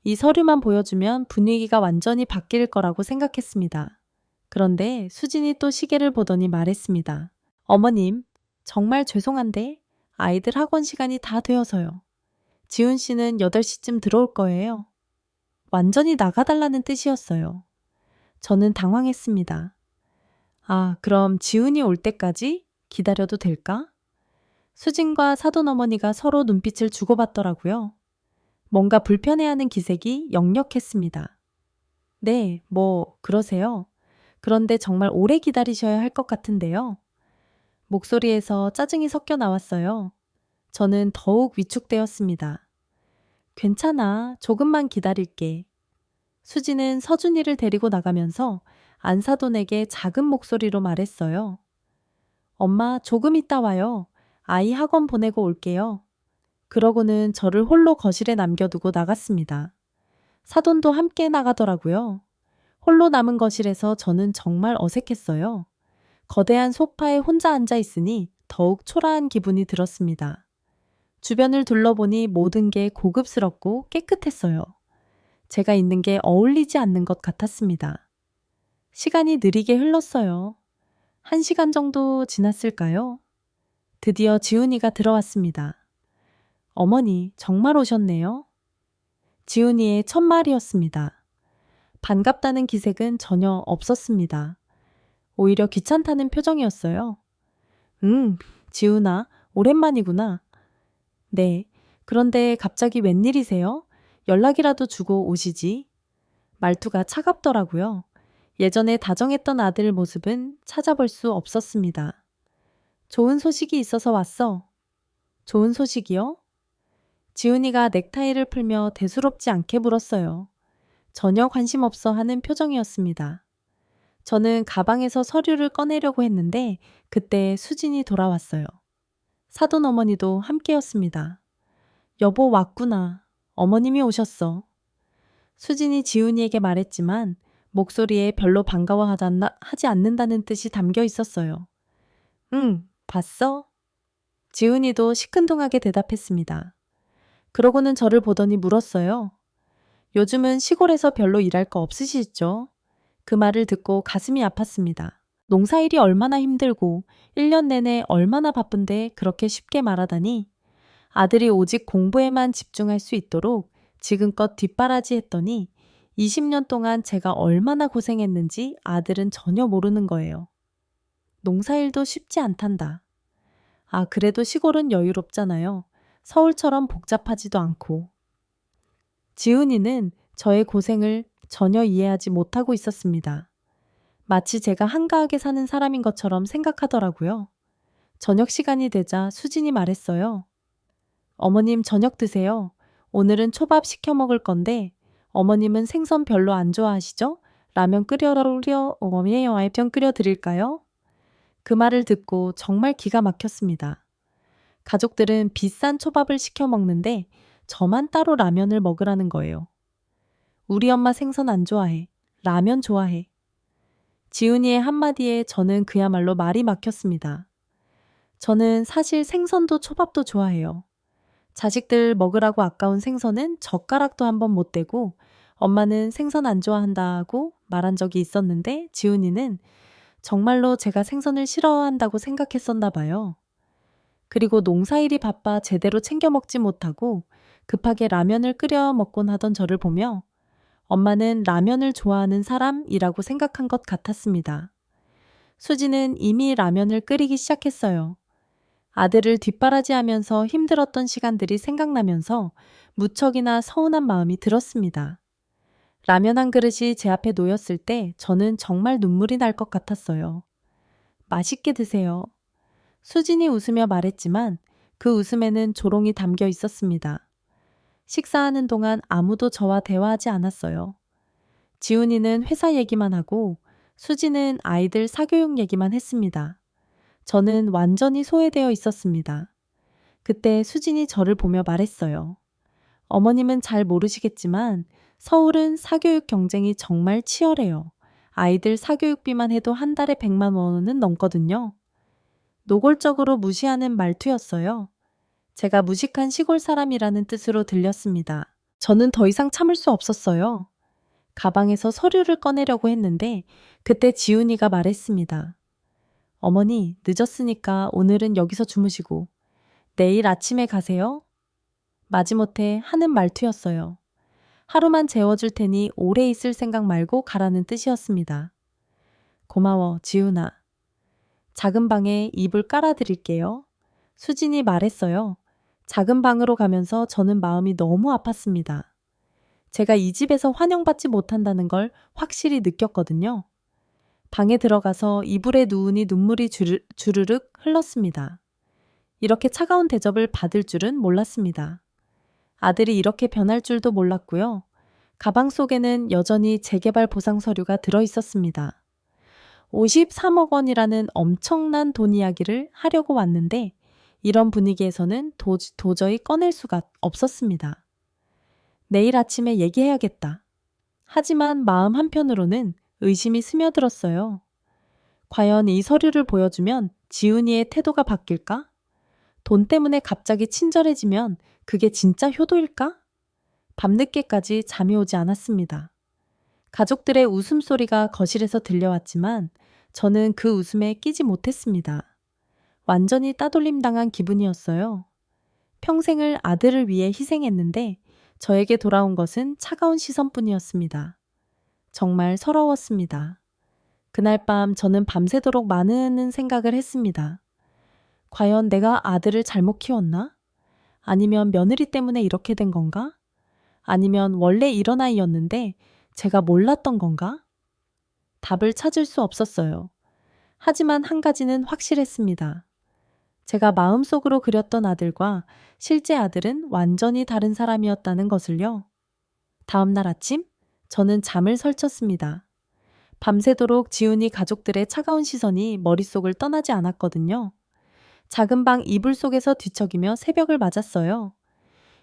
이 서류만 보여주면 분위기가 완전히 바뀔 거라고 생각했습니다. 그런데 수진이 또 시계를 보더니 말했습니다. 어머님, 정말 죄송한데 아이들 학원 시간이 다 되어서요. 지훈 씨는 8시쯤 들어올 거예요. 완전히 나가달라는 뜻이었어요. 저는 당황했습니다. 아, 그럼 지훈이 올 때까지 기다려도 될까? 수진과 사돈 어머니가 서로 눈빛을 주고받더라고요. 뭔가 불편해하는 기색이 역력했습니다. 네, 그러세요. 그런데 정말 오래 기다리셔야 할 것 같은데요. 목소리에서 짜증이 섞여 나왔어요. 저는 더욱 위축되었습니다. 괜찮아, 조금만 기다릴게. 수지는 서준이를 데리고 나가면서 안사돈에게 작은 목소리로 말했어요. 엄마, 조금 있다 와요. 아이 학원 보내고 올게요. 그러고는 저를 홀로 거실에 남겨두고 나갔습니다. 사돈도 함께 나가더라고요. 홀로 남은 거실에서 저는 정말 어색했어요. 거대한 소파에 혼자 앉아 있으니 더욱 초라한 기분이 들었습니다. 주변을 둘러보니 모든 게 고급스럽고 깨끗했어요. 제가 있는 게 어울리지 않는 것 같았습니다. 시간이 느리게 흘렀어요. 1시간 정도 지났을까요? 드디어 지훈이가 들어왔습니다. 어머니, 정말 오셨네요. 지훈이의 첫 말이었습니다. 반갑다는 기색은 전혀 없었습니다. 오히려 귀찮다는 표정이었어요. 지훈아, 오랜만이구나. 네, 그런데 갑자기 웬일이세요? 연락이라도 주고 오시지. 말투가 차갑더라고요. 예전에 다정했던 아들 모습은 찾아볼 수 없었습니다. 좋은 소식이 있어서 왔어. 좋은 소식이요? 지훈이가 넥타이를 풀며 대수롭지 않게 물었어요. 전혀 관심 없어 하는 표정이었습니다. 저는 가방에서 서류를 꺼내려고 했는데 그때 수진이 돌아왔어요. 사돈 어머니도 함께였습니다. 여보 왔구나. 어머님이 오셨어. 수진이 지훈이에게 말했지만 목소리에 별로 반가워하지 않는다는 뜻이 담겨 있었어요. 응, 봤어? 지훈이도 시큰둥하게 대답했습니다. 그러고는 저를 보더니 물었어요. 요즘은 시골에서 별로 일할 거 없으시죠? 그 말을 듣고 가슴이 아팠습니다. 농사일이 얼마나 힘들고 1년 내내 얼마나 바쁜데 그렇게 쉽게 말하다니. 아들이 오직 공부에만 집중할 수 있도록 지금껏 뒷바라지 했더니 20년 동안 제가 얼마나 고생했는지 아들은 전혀 모르는 거예요. 농사일도 쉽지 않단다. 아, 그래도 시골은 여유롭잖아요. 서울처럼 복잡하지도 않고. 지훈이는 저의 고생을 전혀 이해하지 못하고 있었습니다. 마치 제가 한가하게 사는 사람인 것처럼 생각하더라고요. 저녁 시간이 되자 수진이 말했어요. 어머님 저녁 드세요. 오늘은 초밥 시켜 먹을 건데 어머님은 생선 별로 안 좋아하시죠? 라면 끓여 드릴까요? 그 말을 듣고 정말 기가 막혔습니다. 가족들은 비싼 초밥을 시켜 먹는데 저만 따로 라면을 먹으라는 거예요. 우리 엄마 생선 안 좋아해. 라면 좋아해. 지훈이의 한마디에 저는 그야말로 말이 막혔습니다. 저는 사실 생선도 초밥도 좋아해요. 자식들 먹으라고 아까운 생선은 젓가락도 한번 못 대고 엄마는 생선 안 좋아한다고 말한 적이 있었는데 지훈이는 정말로 제가 생선을 싫어한다고 생각했었나 봐요. 그리고 농사일이 바빠 제대로 챙겨 먹지 못하고 급하게 라면을 끓여 먹곤 하던 저를 보며 엄마는 라면을 좋아하는 사람이라고 생각한 것 같았습니다. 수지는 이미 라면을 끓이기 시작했어요. 아들을 뒷바라지하면서 힘들었던 시간들이 생각나면서 무척이나 서운한 마음이 들었습니다. 라면 한 그릇이 제 앞에 놓였을 때 저는 정말 눈물이 날 것 같았어요. 맛있게 드세요. 수진이 웃으며 말했지만 그 웃음에는 조롱이 담겨 있었습니다. 식사하는 동안 아무도 저와 대화하지 않았어요. 지훈이는 회사 얘기만 하고 수지는 아이들 사교육 얘기만 했습니다. 저는 완전히 소외되어 있었습니다. 그때 수진이 저를 보며 말했어요. 어머님은 잘 모르시겠지만 서울은 사교육 경쟁이 정말 치열해요. 아이들 사교육비만 해도 한 달에 100만 원은 넘거든요. 노골적으로 무시하는 말투였어요. 제가 무식한 시골 사람이라는 뜻으로 들렸습니다. 저는 더 이상 참을 수 없었어요. 가방에서 서류를 꺼내려고 했는데 그때 지훈이가 말했습니다. 어머니, 늦었으니까 오늘은 여기서 주무시고 내일 아침에 가세요. 마지못해 하는 말투였어요. 하루만 재워줄 테니 오래 있을 생각 말고 가라는 뜻이었습니다. 고마워, 지훈아. 작은 방에 이불 깔아드릴게요. 수진이 말했어요. 작은 방으로 가면서 저는 마음이 너무 아팠습니다. 제가 이 집에서 환영받지 못한다는 걸 확실히 느꼈거든요. 방에 들어가서 이불에 누우니 눈물이 주르륵 흘렀습니다. 이렇게 차가운 대접을 받을 줄은 몰랐습니다. 아들이 이렇게 변할 줄도 몰랐고요. 가방 속에는 여전히 재개발 보상 서류가 들어 있었습니다. 53억 원이라는 엄청난 돈 이야기를 하려고 왔는데 이런 분위기에서는 도저히 꺼낼 수가 없었습니다. 내일 아침에 얘기해야겠다. 하지만 마음 한편으로는 의심이 스며들었어요. 과연 이 서류를 보여주면 지훈이의 태도가 바뀔까? 돈 때문에 갑자기 친절해지면 그게 진짜 효도일까? 밤늦게까지 잠이 오지 않았습니다. 가족들의 웃음소리가 거실에서 들려왔지만 저는 그 웃음에 끼지 못했습니다. 완전히 따돌림 당한 기분이었어요. 평생을 아들을 위해 희생했는데 저에게 돌아온 것은 차가운 시선뿐이었습니다. 정말 서러웠습니다. 그날 밤 저는 밤새도록 많은 생각을 했습니다. 과연 내가 아들을 잘못 키웠나? 아니면 며느리 때문에 이렇게 된 건가? 아니면 원래 이런 아이였는데 제가 몰랐던 건가? 답을 찾을 수 없었어요. 하지만 한 가지는 확실했습니다. 제가 마음속으로 그렸던 아들과 실제 아들은 완전히 다른 사람이었다는 것을요. 다음 날 아침, 저는 잠을 설쳤습니다. 밤새도록 지훈이 가족들의 차가운 시선이 머릿속을 떠나지 않았거든요. 작은 방 이불 속에서 뒤척이며 새벽을 맞았어요.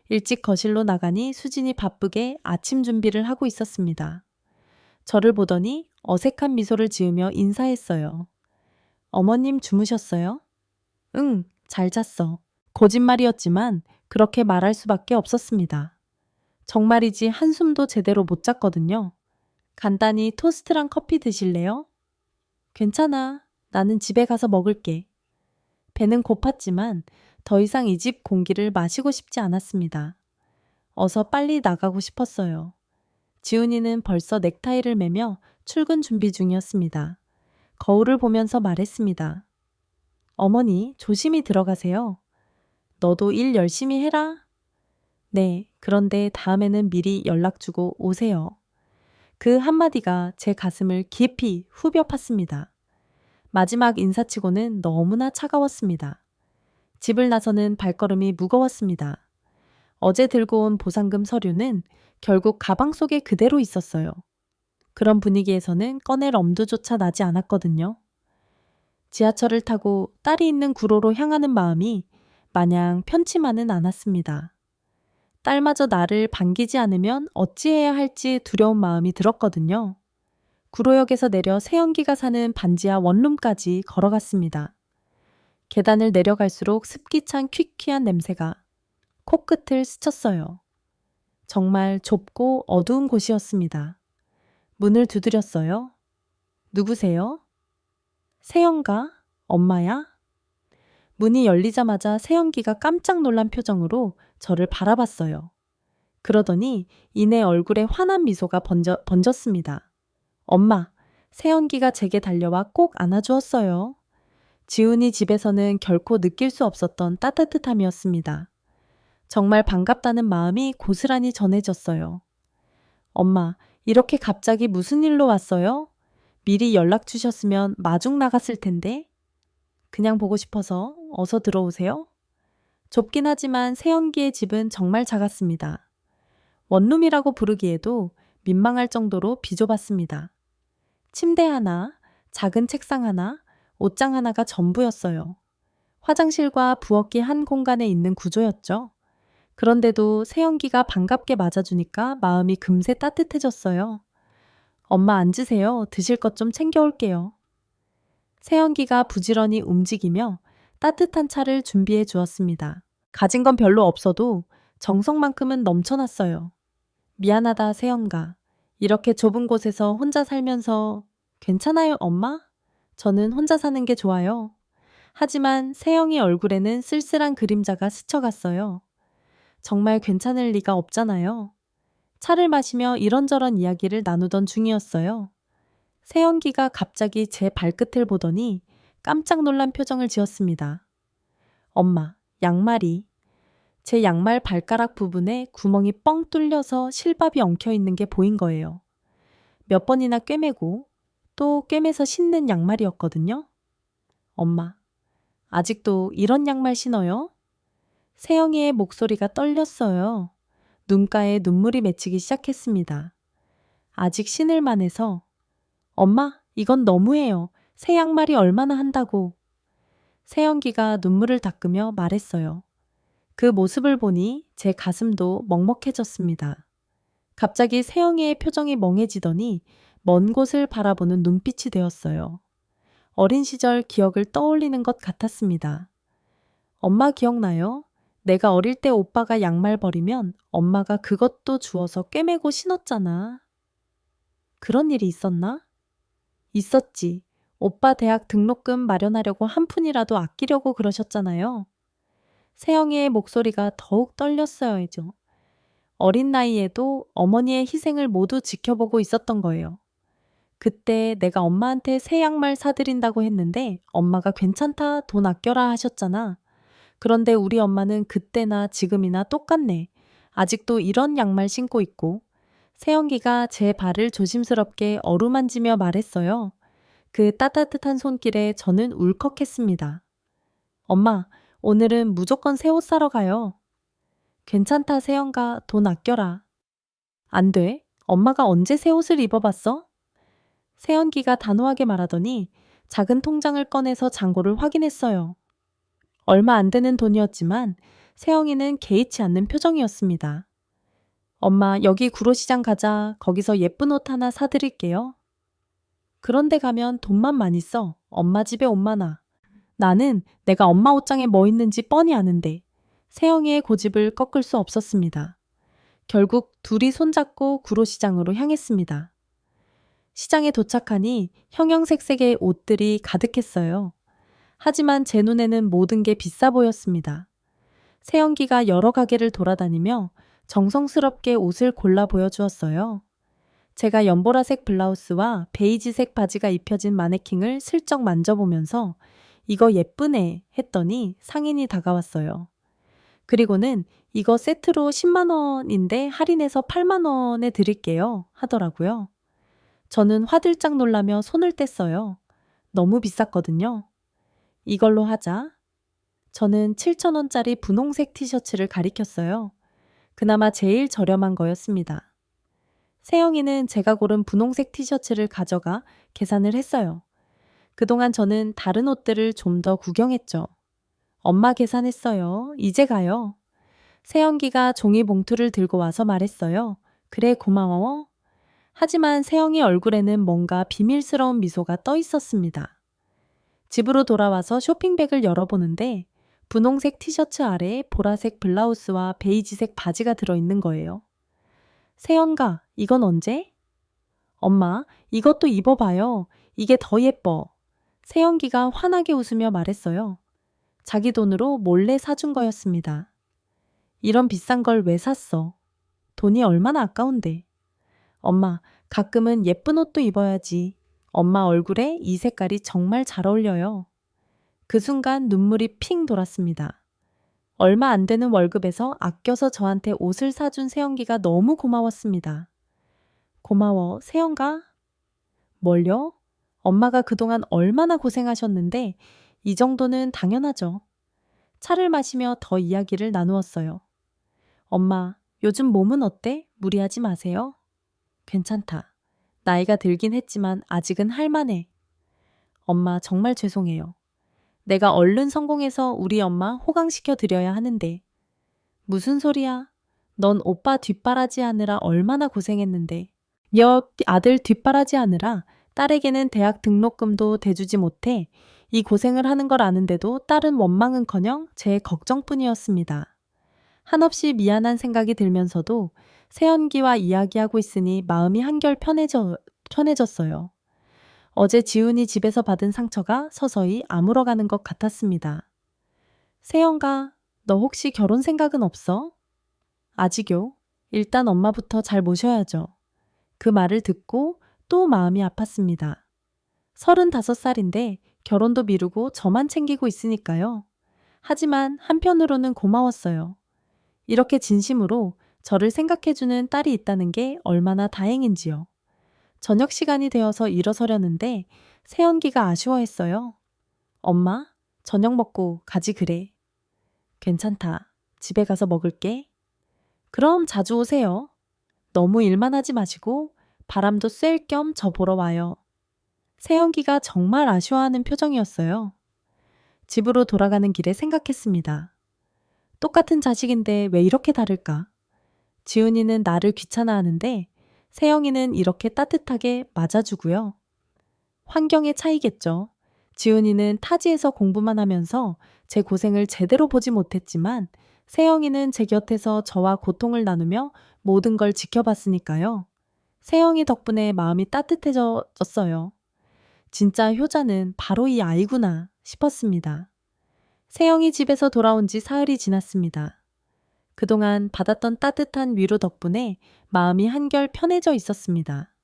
일찍 거실로 나가니 수진이 바쁘게 아침 준비를 하고 있었습니다. 저를 보더니 어색한 미소를 지으며 인사했어요. 어머님 주무셨어요? 응, 잘 잤어. 거짓말이었지만 그렇게 말할 수밖에 없었습니다. 정말이지 한숨도 제대로 못 잤거든요. 간단히 토스트랑 커피 드실래요? 괜찮아. 나는 집에 가서 먹을게. 배는 고팠지만 더 이상 이 집 공기를 마시고 싶지 않았습니다. 어서 빨리 나가고 싶었어요. 지훈이는 벌써 넥타이를 매며 출근 준비 중이었습니다. 거울을 보면서 말했습니다. 어머니, 조심히 들어가세요. 너도 일 열심히 해라. 네, 그런데 다음에는 미리 연락 주고 오세요. 그 한마디가 제 가슴을 깊이 후벼 팠습니다. 마지막 인사치고는 너무나 차가웠습니다. 집을 나서는 발걸음이 무거웠습니다. 어제 들고 온 보상금 서류는 결국 가방 속에 그대로 있었어요. 그런 분위기에서는 꺼낼 엄두조차 나지 않았거든요. 지하철을 타고 딸이 있는 구로로 향하는 마음이 마냥 편치만은 않았습니다. 딸마저 나를 반기지 않으면 어찌해야 할지 두려운 마음이 들었거든요. 구로역에서 내려 세영기가 사는 반지하 원룸까지 걸어갔습니다. 계단을 내려갈수록 습기찬 퀴퀴한 냄새가 코끝을 스쳤어요. 정말 좁고 어두운 곳이었습니다. 문을 두드렸어요. 누구세요? 세영가? 엄마야? 문이 열리자마자 세영기가 깜짝 놀란 표정으로 저를 바라봤어요. 그러더니 이내 얼굴에 환한 미소가 번졌습니다. 엄마, 세연기가 제게 달려와 꼭 안아주었어요. 지훈이 집에서는 결코 느낄 수 없었던 따뜻함이었습니다. 정말 반갑다는 마음이 고스란히 전해졌어요. 엄마, 이렇게 갑자기 무슨 일로 왔어요? 미리 연락 주셨으면 마중 나갔을 텐데. 그냥 보고 싶어서 어서 들어오세요. 좁긴 하지만 세연기의 집은 정말 작았습니다. 원룸이라고 부르기에도 민망할 정도로 비좁았습니다. 침대 하나, 작은 책상 하나, 옷장 하나가 전부였어요. 화장실과 부엌이 한 공간에 있는 구조였죠. 그런데도 세연기가 반갑게 맞아주니까 마음이 금세 따뜻해졌어요. 엄마 앉으세요. 드실 것 좀 챙겨올게요. 세연기가 부지런히 움직이며 따뜻한 차를 준비해 주었습니다. 가진 건 별로 없어도 정성만큼은 넘쳐났어요. 미안하다, 세연가. 이렇게 좁은 곳에서 혼자 살면서 괜찮아요, 엄마? 저는 혼자 사는 게 좋아요. 하지만 세영이 얼굴에는 쓸쓸한 그림자가 스쳐갔어요. 정말 괜찮을 리가 없잖아요. 차를 마시며 이런저런 이야기를 나누던 중이었어요. 세연기가 갑자기 제 발끝을 보더니 깜짝 놀란 표정을 지었습니다. 엄마, 양말이. 제 양말 발가락 부분에 구멍이 뻥 뚫려서 실밥이 엉켜 있는 게 보인 거예요. 몇 번이나 꿰매고 또 꿰매서 신는 양말이었거든요. 엄마, 아직도 이런 양말 신어요? 세영이의 목소리가 떨렸어요. 눈가에 눈물이 맺히기 시작했습니다. 아직 신을 만해서 엄마, 이건 너무해요. 새 양말이 얼마나 한다고. 세영기가 눈물을 닦으며 말했어요. 그 모습을 보니 제 가슴도 먹먹해졌습니다. 갑자기 세영이의 표정이 멍해지더니 먼 곳을 바라보는 눈빛이 되었어요. 어린 시절 기억을 떠올리는 것 같았습니다. 엄마 기억나요? 내가 어릴 때 오빠가 양말 버리면 엄마가 그것도 주워서 꿰매고 신었잖아. 그런 일이 있었나? 있었지. 오빠 대학 등록금 마련하려고 한 푼이라도 아끼려고 그러셨잖아요. 세영이의 목소리가 더욱 떨렸어야죠. 어린 나이에도 어머니의 희생을 모두 지켜보고 있었던 거예요. 그때 내가 엄마한테 새 양말 사드린다고 했는데 엄마가 괜찮다, 돈 아껴라 하셨잖아. 그런데 우리 엄마는 그때나 지금이나 똑같네. 아직도 이런 양말 신고 있고. 세영기가 제 발을 조심스럽게 어루만지며 말했어요. 그 따뜻한 손길에 저는 울컥했습니다. 엄마, 오늘은 무조건 새 옷 사러 가요. 괜찮다, 세영가. 돈 아껴라. 안 돼. 엄마가 언제 새 옷을 입어봤어? 세연기가 단호하게 말하더니 작은 통장을 꺼내서 잔고를 확인했어요. 얼마 안 되는 돈이었지만 세영이는 개의치 않는 표정이었습니다. 엄마, 여기 구로시장 가자. 거기서 예쁜 옷 하나 사드릴게요. 그런데 가면 돈만 많이 써. 엄마 집에 옷 많아. 나는 내가 엄마 옷장에 뭐 있는지 뻔히 아는데 세영이의 고집을 꺾을 수 없었습니다. 결국 둘이 손잡고 구로시장으로 향했습니다. 시장에 도착하니 형형색색의 옷들이 가득했어요. 하지만 제 눈에는 모든 게 비싸 보였습니다. 세영기가 여러 가게를 돌아다니며 정성스럽게 옷을 골라 보여주었어요. 제가 연보라색 블라우스와 베이지색 바지가 입혀진 마네킹을 슬쩍 만져보면서 이거 예쁘네 했더니 상인이 다가왔어요. 그리고는 이거 세트로 10만 원인데 할인해서 8만 원에 드릴게요 하더라고요. 저는 화들짝 놀라며 손을 뗐어요. 너무 비쌌거든요. 이걸로 하자. 저는 7,000원짜리 분홍색 티셔츠를 가리켰어요. 그나마 제일 저렴한 거였습니다. 세영이는 제가 고른 분홍색 티셔츠를 가져가 계산을 했어요. 그동안 저는 다른 옷들을 좀 더 구경했죠. 엄마 계산했어요. 이제 가요. 세영기가 종이 봉투를 들고 와서 말했어요. 그래, 고마워. 하지만 세영이 얼굴에는 뭔가 비밀스러운 미소가 떠 있었습니다. 집으로 돌아와서 쇼핑백을 열어보는데 분홍색 티셔츠 아래에 보라색 블라우스와 베이지색 바지가 들어있는 거예요. 세연가, 이건 언제? 엄마, 이것도 입어봐요. 이게 더 예뻐. 세연기가 환하게 웃으며 말했어요. 자기 돈으로 몰래 사준 거였습니다. 이런 비싼 걸 왜 샀어? 돈이 얼마나 아까운데. 엄마, 가끔은 예쁜 옷도 입어야지. 엄마 얼굴에 이 색깔이 정말 잘 어울려요. 그 순간 눈물이 핑 돌았습니다. 얼마 안 되는 월급에서 아껴서 저한테 옷을 사준 세영기가 너무 고마웠습니다. 고마워, 세영가? 뭘요? 엄마가 그동안 얼마나 고생하셨는데 이 정도는 당연하죠. 차를 마시며 더 이야기를 나누었어요. 엄마, 요즘 몸은 어때? 무리하지 마세요. 괜찮다. 나이가 들긴 했지만 아직은 할만해. 엄마, 정말 죄송해요. 내가 얼른 성공해서 우리 엄마 호강시켜 드려야 하는데. 무슨 소리야? 넌 오빠 뒷바라지 하느라 얼마나 고생했는데. 옆 아들 뒷바라지 하느라 딸에게는 대학 등록금도 대주지 못해 이 고생을 하는 걸 아는데도 딸은 원망은커녕 제 걱정뿐이었습니다. 한없이 미안한 생각이 들면서도 세연기와 이야기하고 있으니 마음이 한결 편해졌어요. 어제 지훈이 집에서 받은 상처가 서서히 아물어가는 것 같았습니다. 세연가, 너 혹시 결혼 생각은 없어? 아직요. 일단 엄마부터 잘 모셔야죠. 그 말을 듣고 또 마음이 아팠습니다. 35살인데 결혼도 미루고 저만 챙기고 있으니까요. 하지만 한편으로는 고마웠어요. 이렇게 진심으로 저를 생각해주는 딸이 있다는 게 얼마나 다행인지요. 저녁 시간이 되어서 일어서려는데 세연기가 아쉬워했어요. 엄마, 저녁 먹고 가지 그래. 괜찮다. 집에 가서 먹을게. 그럼 자주 오세요. 너무 일만 하지 마시고 바람도 쐴 겸 저 보러 와요. 세연기가 정말 아쉬워하는 표정이었어요. 집으로 돌아가는 길에 생각했습니다. 똑같은 자식인데 왜 이렇게 다를까? 지훈이는 나를 귀찮아하는데 세영이는 이렇게 따뜻하게 맞아주고요. 환경의 차이겠죠. 지훈이는 타지에서 공부만 하면서 제 고생을 제대로 보지 못했지만 세영이는 제 곁에서 저와 고통을 나누며 모든 걸 지켜봤으니까요. 세영이 덕분에 마음이 따뜻해졌어요. 진짜 효자는 바로 이 아이구나 싶었습니다. 세영이 집에서 돌아온 지 사흘이 지났습니다. 그동안 받았던 따뜻한 위로 덕분에 마음이 한결 편해져 있었습니다.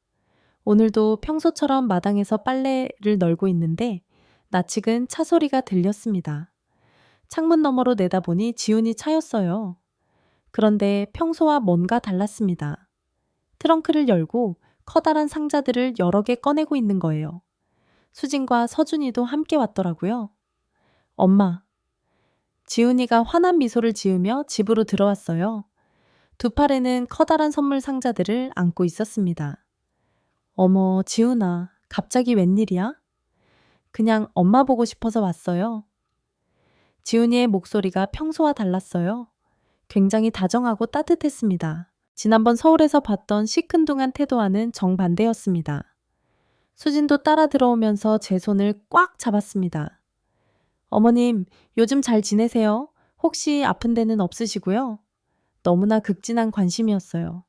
오늘도 평소처럼 마당에서 빨래를 널고 있는데 낯익은 차 소리가 들렸습니다. 창문 너머로 내다보니 지훈이 차였어요. 그런데 평소와 뭔가 달랐습니다. 트렁크를 열고 커다란 상자들을 여러 개 꺼내고 있는 거예요. 수진과 서준이도 함께 왔더라고요. 엄마. 지훈이가 환한 미소를 지으며 집으로 들어왔어요. 두 팔에는 커다란 선물 상자들을 안고 있었습니다. 어머, 지훈아, 갑자기 웬일이야? 그냥 엄마 보고 싶어서 왔어요. 지훈이의 목소리가 평소와 달랐어요. 굉장히 다정하고 따뜻했습니다. 지난번 서울에서 봤던 시큰둥한 태도와는 정반대였습니다. 수진도 따라 들어오면서 제 손을 꽉 잡았습니다. 어머님, 요즘 잘 지내세요? 혹시 아픈 데는 없으시고요? 너무나 극진한 관심이었어요.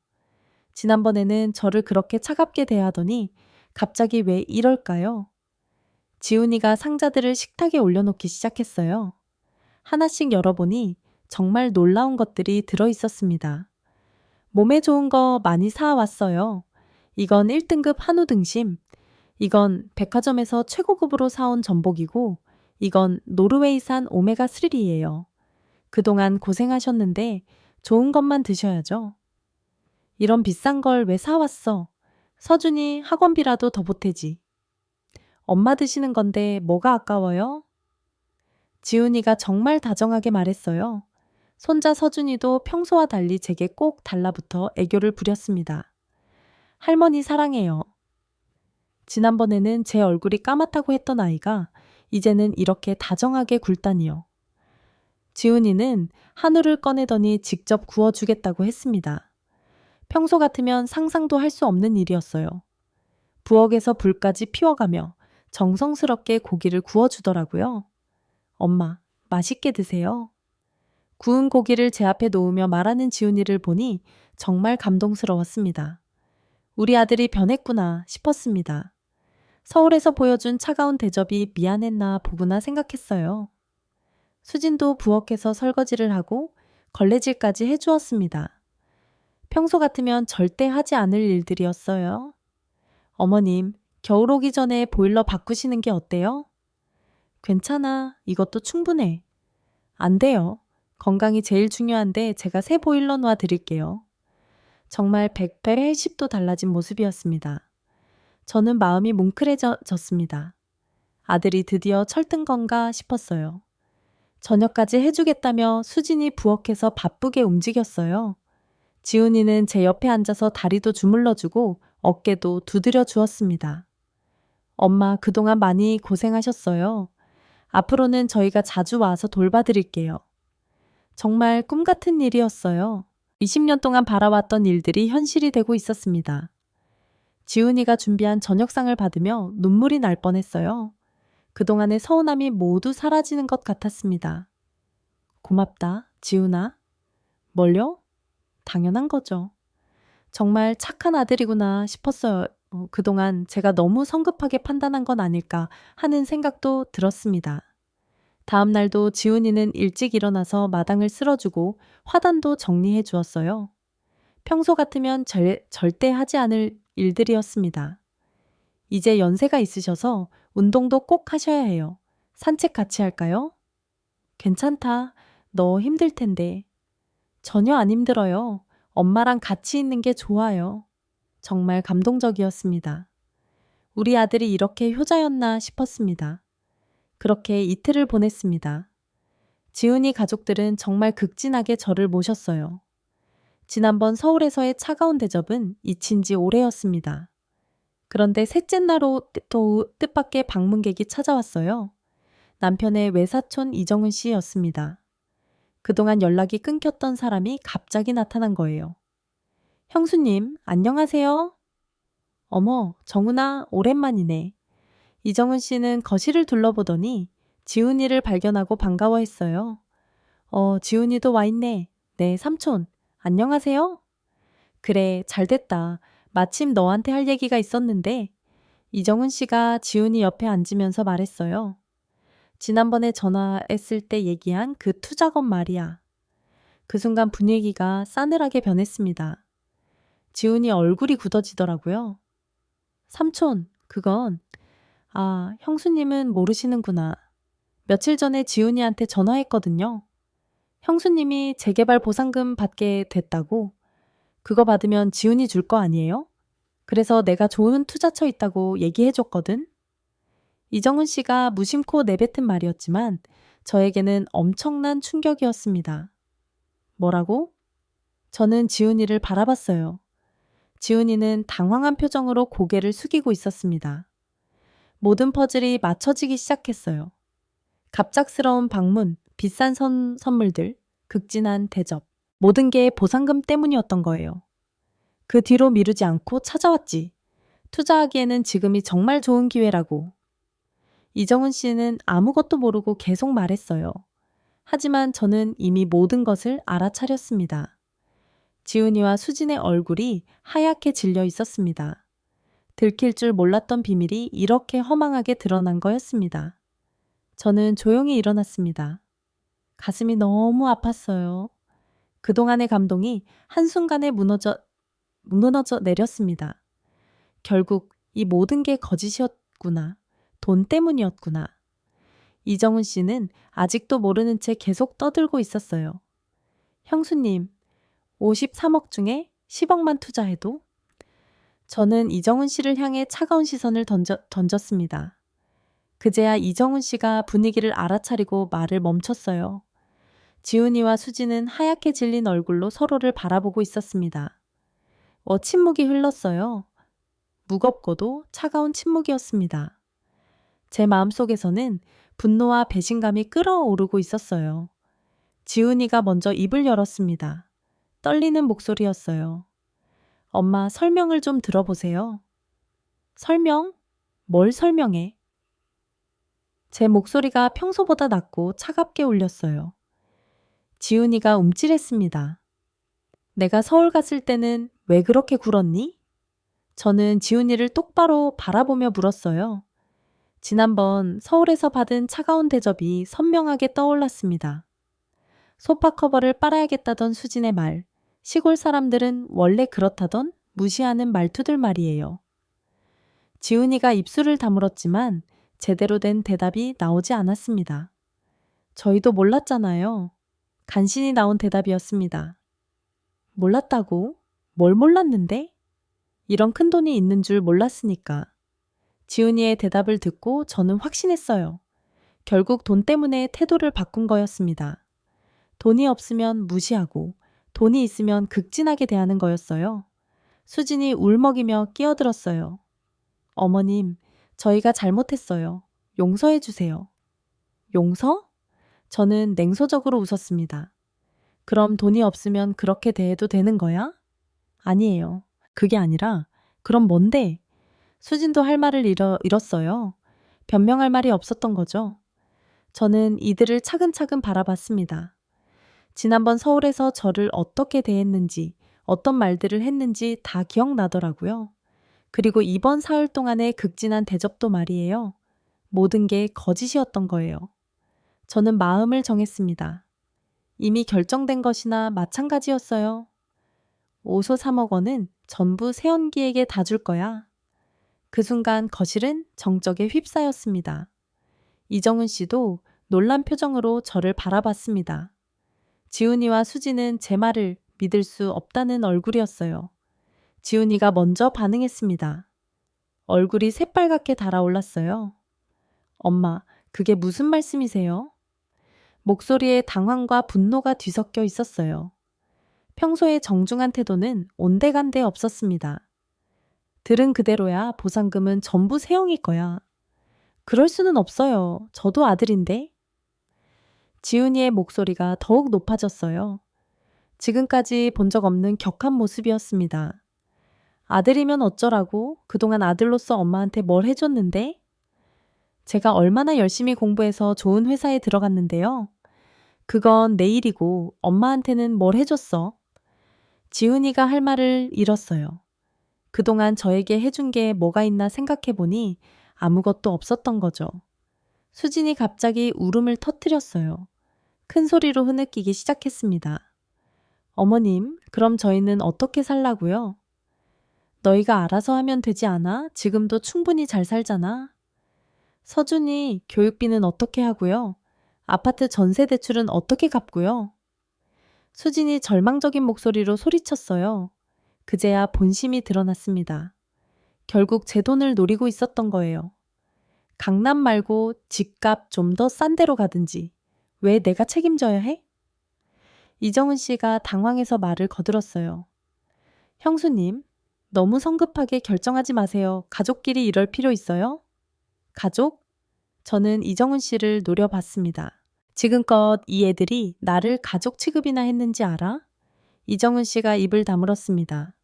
지난번에는 저를 그렇게 차갑게 대하더니 갑자기 왜 이럴까요? 지훈이가 상자들을 식탁에 올려놓기 시작했어요. 하나씩 열어보니 정말 놀라운 것들이 들어있었습니다. 몸에 좋은 거 많이 사왔어요. 이건 1등급 한우 등심, 이건 백화점에서 최고급으로 사온 전복이고 이건 노르웨이산 오메가3예요. 그동안 고생하셨는데 좋은 것만 드셔야죠. 이런 비싼 걸 왜 사왔어? 서준이 학원비라도 더 보태지. 엄마 드시는 건데 뭐가 아까워요? 지훈이가 정말 다정하게 말했어요. 손자 서준이도 평소와 달리 제게 꼭 달라붙어 애교를 부렸습니다. 할머니 사랑해요. 지난번에는 제 얼굴이 까맣다고 했던 아이가 이제는 이렇게 다정하게 굴다니요. 지훈이는 한우를 꺼내더니 직접 구워주겠다고 했습니다. 평소 같으면 상상도 할 수 없는 일이었어요. 부엌에서 불까지 피워가며 정성스럽게 고기를 구워주더라고요. 엄마, 맛있게 드세요. 구운 고기를 제 앞에 놓으며 말하는 지훈이를 보니 정말 감동스러웠습니다. 우리 아들이 변했구나 싶었습니다. 서울에서 보여준 차가운 대접이 미안했나 보구나 생각했어요. 수진도 부엌에서 설거지를 하고 걸레질까지 해주었습니다. 평소 같으면 절대 하지 않을 일들이었어요. 어머님, 겨울 오기 전에 보일러 바꾸시는 게 어때요? 괜찮아. 이것도 충분해. 안 돼요. 건강이 제일 중요한데 제가 새 보일러 놔 드릴게요. 정말 180도 달라진 모습이었습니다. 저는 마음이 뭉클해졌습니다. 아들이 드디어 철든 건가 싶었어요. 저녁까지 해주겠다며 수진이 부엌에서 바쁘게 움직였어요. 지훈이는 제 옆에 앉아서 다리도 주물러주고 어깨도 두드려 주었습니다. 엄마, 그동안 많이 고생하셨어요. 앞으로는 저희가 자주 와서 돌봐드릴게요. 정말 꿈 같은 일이었어요. 20년 동안 바라왔던 일들이 현실이 되고 있었습니다. 지훈이가 준비한 저녁상을 받으며 눈물이 날 뻔했어요. 그동안의 서운함이 모두 사라지는 것 같았습니다. 고맙다, 지훈아. 뭘요? 당연한 거죠. 정말 착한 아들이구나 싶었어요. 그동안 제가 너무 성급하게 판단한 건 아닐까 하는 생각도 들었습니다. 다음 날도 지훈이는 일찍 일어나서 마당을 쓸어주고 화단도 정리해 주었어요. 평소 같으면 절대 하지 않을 일들이었습니다. 이제 연세가 있으셔서 운동도 꼭 하셔야 해요. 산책 같이 할까요? 괜찮다. 너 힘들 텐데. 전혀 안 힘들어요. 엄마랑 같이 있는 게 좋아요. 정말 감동적이었습니다. 우리 아들이 이렇게 효자였나 싶었습니다. 그렇게 이틀을 보냈습니다. 지훈이 가족들은 정말 극진하게 저를 모셨어요. 지난번 서울에서의 차가운 대접은 잊힌 지 오래였습니다. 그런데 셋째 날로 또 뜻밖의 방문객이 찾아왔어요. 남편의 외사촌 이정은 씨였습니다. 그동안 연락이 끊겼던 사람이 갑자기 나타난 거예요. 형수님, 안녕하세요. 어머, 정은아, 오랜만이네. 이정은 씨는 거실을 둘러보더니 지훈이를 발견하고 반가워했어요. 지훈이도 와 있네. 네, 삼촌. 안녕하세요. 그래, 잘됐다. 마침 너한테 할 얘기가 있었는데 이정은 씨가 지훈이 옆에 앉으면서 말했어요. 지난번에 전화했을 때 얘기한 그 투자건 말이야. 그 순간 분위기가 싸늘하게 변했습니다. 지훈이 얼굴이 굳어지더라고요. 삼촌, 그건 형수님은 모르시는구나. 며칠 전에 지훈이한테 전화했거든요. 형수님이 재개발 보상금 받게 됐다고. 그거 받으면 지훈이 줄 거 아니에요? 그래서 내가 좋은 투자처 있다고 얘기해줬거든. 이정은 씨가 무심코 내뱉은 말이었지만 저에게는 엄청난 충격이었습니다. 뭐라고? 저는 지훈이를 바라봤어요. 지훈이는 당황한 표정으로 고개를 숙이고 있었습니다. 모든 퍼즐이 맞춰지기 시작했어요. 갑작스러운 방문, 비싼 선물들, 극진한 대접. 모든 게 보상금 때문이었던 거예요. 그 뒤로 미루지 않고 찾아왔지. 투자하기에는 지금이 정말 좋은 기회라고. 이정은 씨는 아무것도 모르고 계속 말했어요. 하지만 저는 이미 모든 것을 알아차렸습니다. 지훈이와 수진의 얼굴이 하얗게 질려 있었습니다. 들킬 줄 몰랐던 비밀이 이렇게 허망하게 드러난 거였습니다. 저는 조용히 일어났습니다. 가슴이 너무 아팠어요. 그동안의 감동이 한순간에 무너져 내렸습니다. 결국 이 모든 게 거짓이었구나. 돈 때문이었구나. 이정은 씨는 아직도 모르는 채 계속 떠들고 있었어요. 형수님, 53억 중에 10억만 투자해도? 저는 이정은 씨를 향해 차가운 시선을 던졌습니다. 그제야 이정은 씨가 분위기를 알아차리고 말을 멈췄어요. 지훈이와 수지는 하얗게 질린 얼굴로 서로를 바라보고 있었습니다. 침묵이 흘렀어요. 무겁고도 차가운 침묵이었습니다. 제 마음속에서는 분노와 배신감이 끓어오르고 있었어요. 지훈이가 먼저 입을 열었습니다. 떨리는 목소리였어요. 엄마, 설명을 좀 들어보세요. 설명? 뭘 설명해? 제 목소리가 평소보다 낮고 차갑게 울렸어요. 지훈이가 움찔했습니다. 내가 서울 갔을 때는 왜 그렇게 굴었니? 저는 지훈이를 똑바로 바라보며 물었어요. 지난번 서울에서 받은 차가운 대접이 선명하게 떠올랐습니다. 소파 커버를 빨아야겠다던 수진의 말, 시골 사람들은 원래 그렇다던 무시하는 말투들 말이에요. 지훈이가 입술을 다물었지만 제대로 된 대답이 나오지 않았습니다. 저희도 몰랐잖아요. 간신히 나온 대답이었습니다. 몰랐다고? 뭘 몰랐는데? 이런 큰돈이 있는 줄 몰랐으니까. 지훈이의 대답을 듣고 저는 확신했어요. 결국 돈 때문에 태도를 바꾼 거였습니다. 돈이 없으면 무시하고 돈이 있으면 극진하게 대하는 거였어요. 수진이 울먹이며 끼어들었어요. 어머님, 저희가 잘못했어요. 용서해 주세요. 용서? 저는 냉소적으로 웃었습니다. 그럼 돈이 없으면 그렇게 대해도 되는 거야? 아니에요. 그게 아니라, 그럼 뭔데? 수진도 할 말을 잃었어요. 변명할 말이 없었던 거죠. 저는 이들을 차근차근 바라봤습니다. 지난번 서울에서 저를 어떻게 대했는지, 어떤 말들을 했는지 다 기억나더라고요. 그리고 이번 사흘 동안의 극진한 대접도 말이에요. 모든 게 거짓이었던 거예요. 저는 마음을 정했습니다. 이미 결정된 것이나 마찬가지였어요. 5소 3억 원은 전부 세연기에게 다 줄 거야. 그 순간 거실은 정적에 휩싸였습니다. 이정은 씨도 놀란 표정으로 저를 바라봤습니다. 지훈이와 수지는 제 말을 믿을 수 없다는 얼굴이었어요. 지훈이가 먼저 반응했습니다. 얼굴이 새빨갛게 달아올랐어요. 엄마, 그게 무슨 말씀이세요? 목소리에 당황과 분노가 뒤섞여 있었어요. 평소의 정중한 태도는 온데간데 없었습니다. 들은 그대로야. 보상금은 전부 세영이 거야. 그럴 수는 없어요. 저도 아들인데. 지훈이의 목소리가 더욱 높아졌어요. 지금까지 본 적 없는 격한 모습이었습니다. 아들이면 어쩌라고? 그동안 아들로서 엄마한테 뭘 해줬는데? 제가 얼마나 열심히 공부해서 좋은 회사에 들어갔는데요. 그건 내 일이고 엄마한테는 뭘 해줬어? 지훈이가 할 말을 잃었어요. 그동안 저에게 해준 게 뭐가 있나 생각해보니 아무것도 없었던 거죠. 수진이 갑자기 울음을 터뜨렸어요. 큰 소리로 흐느끼기 시작했습니다. 어머님, 그럼 저희는 어떻게 살라고요? 너희가 알아서 하면 되지 않아? 지금도 충분히 잘 살잖아. 서준이 교육비는 어떻게 하고요? 아파트 전세 대출은 어떻게 갚고요? 수진이 절망적인 목소리로 소리쳤어요. 그제야 본심이 드러났습니다. 결국 제 돈을 노리고 있었던 거예요. 강남 말고 집값 좀 더 싼 데로 가든지. 왜 내가 책임져야 해? 이정은 씨가 당황해서 말을 거들었어요. 형수님, 너무 성급하게 결정하지 마세요. 가족끼리 이럴 필요 있어요? 가족? 저는 이정은 씨를 노려봤습니다. 지금껏 이 애들이 나를 가족 취급이나 했는지 알아? 이정은 씨가 입을 다물었습니다.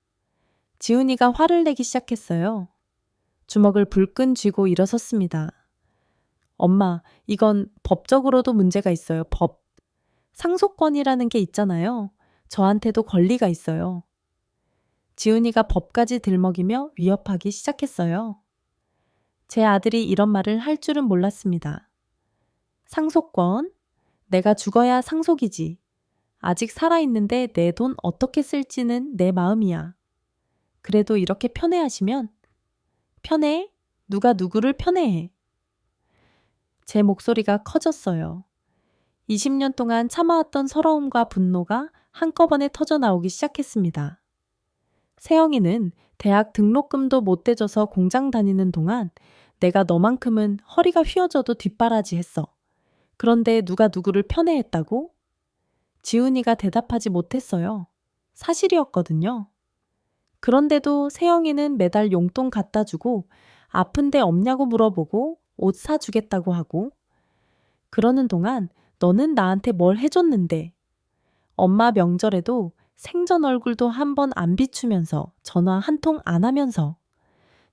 지훈이가 화를 내기 시작했어요. 주먹을 불끈 쥐고 일어섰습니다. 엄마, 이건 법적으로도 문제가 있어요. 법. 상속권이라는 게 있잖아요. 저한테도 권리가 있어요. 지훈이가 법까지 들먹이며 위협하기 시작했어요. 제 아들이 이런 말을 할 줄은 몰랐습니다. 상속권? 내가 죽어야 상속이지. 아직 살아있는데 내 돈 어떻게 쓸지는 내 마음이야. 그래도 이렇게 편애하시면 편애해? 누가 누구를 편애해? 제 목소리가 커졌어요. 20년 동안 참아왔던 서러움과 분노가 한꺼번에 터져나오기 시작했습니다. 세영이는 대학 등록금도 못 대줘서 공장 다니는 동안 내가 너만큼은 허리가 휘어져도 뒷바라지 했어. 그런데 누가 누구를 편애했다고? 지훈이가 대답하지 못했어요. 사실이었거든요. 그런데도 세영이는 매달 용돈 갖다 주고 아픈데 없냐고 물어보고 옷 사주겠다고 하고 그러는 동안 너는 나한테 뭘 해줬는데 엄마 명절에도 생전 얼굴도 한 번 안 비추면서 전화 한 통 안 하면서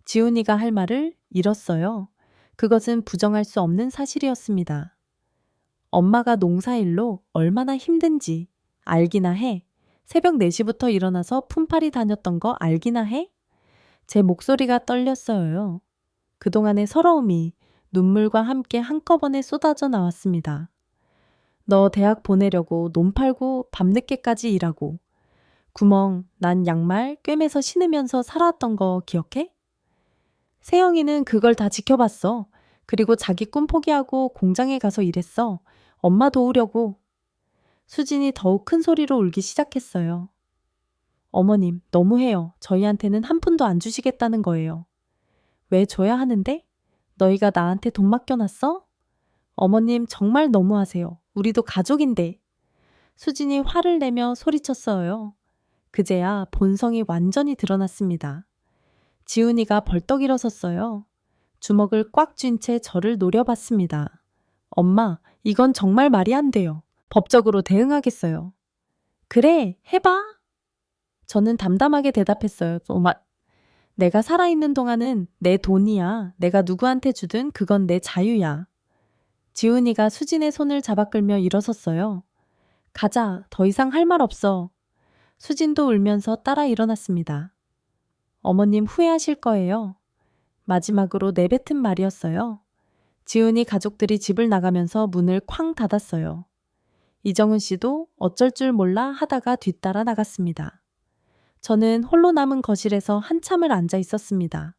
지훈이가 할 말을 잃었어요. 그것은 부정할 수 없는 사실이었습니다. 엄마가 농사일로 얼마나 힘든지 알기나 해. 새벽 4시부터 일어나서 품팔이 다녔던 거 알기나 해? 제 목소리가 떨렸어요. 그동안의 서러움이 눈물과 함께 한꺼번에 쏟아져 나왔습니다. 너 대학 보내려고 논 팔고 밤늦게까지 일하고 구멍 난 양말 꿰매서 신으면서 살아왔던 거 기억해? 세영이는 그걸 다 지켜봤어. 그리고 자기 꿈 포기하고 공장에 가서 일했어. 엄마 도우려고. 수진이 더욱 큰 소리로 울기 시작했어요. 어머님, 너무해요. 저희한테는 한 푼도 안 주시겠다는 거예요. 왜 줘야 하는데? 너희가 나한테 돈 맡겨놨어? 어머님 정말 너무하세요. 우리도 가족인데. 수진이 화를 내며 소리쳤어요. 그제야 본성이 완전히 드러났습니다. 지훈이가 벌떡 일어섰어요. 주먹을 꽉 쥔 채 저를 노려봤습니다. 엄마, 이건 정말 말이 안 돼요. 법적으로 대응하겠어요. 그래, 해봐. 저는 담담하게 대답했어요. 내가 살아있는 동안은 내 돈이야. 내가 누구한테 주든 그건 내 자유야. 지훈이가 수진의 손을 잡아 끌며 일어섰어요. 가자, 더 이상 할 말 없어. 수진도 울면서 따라 일어났습니다. 어머님 후회하실 거예요. 마지막으로 내뱉은 말이었어요. 지훈이 가족들이 집을 나가면서 문을 쾅 닫았어요. 이정은 씨도 어쩔 줄 몰라 하다가 뒤따라 나갔습니다. 저는 홀로 남은 거실에서 한참을 앉아 있었습니다.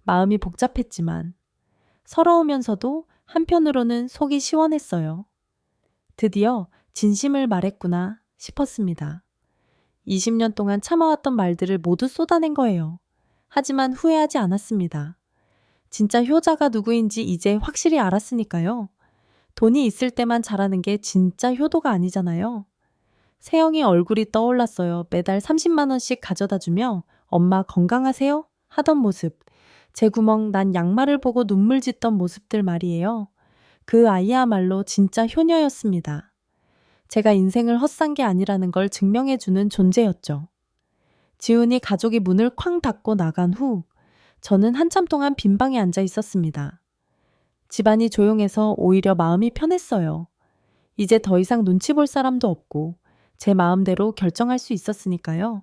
마음이 복잡했지만 서러우면서도 한편으로는 속이 시원했어요. 드디어 진심을 말했구나 싶었습니다. 20년 동안 참아왔던 말들을 모두 쏟아낸 거예요. 하지만 후회하지 않았습니다. 진짜 효자가 누구인지 이제 확실히 알았으니까요. 돈이 있을 때만 잘하는 게 진짜 효도가 아니잖아요. 세영이 얼굴이 떠올랐어요. 매달 30만 원씩 가져다 주며 엄마 건강하세요? 하던 모습. 제 구멍 난 양말을 보고 눈물 짓던 모습들 말이에요. 그 아이야말로 진짜 효녀였습니다. 제가 인생을 헛산 게 아니라는 걸 증명해주는 존재였죠. 지훈이 가족이 문을 쾅 닫고 나간 후 저는 한참 동안 빈 방에 앉아 있었습니다. 집안이 조용해서 오히려 마음이 편했어요. 이제 더 이상 눈치 볼 사람도 없고 제 마음대로 결정할 수 있었으니까요.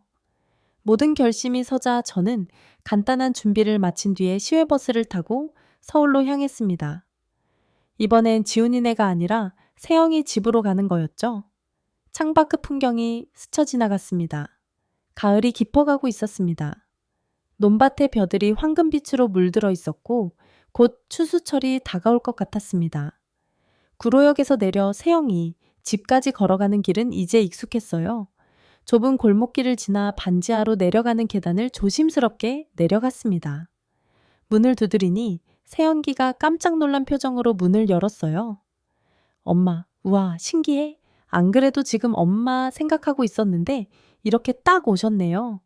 모든 결심이 서자 저는 간단한 준비를 마친 뒤에 시외버스를 타고 서울로 향했습니다. 이번엔 지훈이네가 아니라 세영이 집으로 가는 거였죠. 창밖의 풍경이 스쳐 지나갔습니다. 가을이 깊어가고 있었습니다. 논밭의 벼들이 황금빛으로 물들어 있었고 곧 추수철이 다가올 것 같았습니다. 구로역에서 내려 세영이 집까지 걸어가는 길은 이제 익숙했어요. 좁은 골목길을 지나 반지하로 내려가는 계단을 조심스럽게 내려갔습니다. 문을 두드리니 세영기가 깜짝 놀란 표정으로 문을 열었어요. 엄마, 우와, 신기해. 안 그래도 지금 엄마 생각하고 있었는데 이렇게 딱 오셨네요.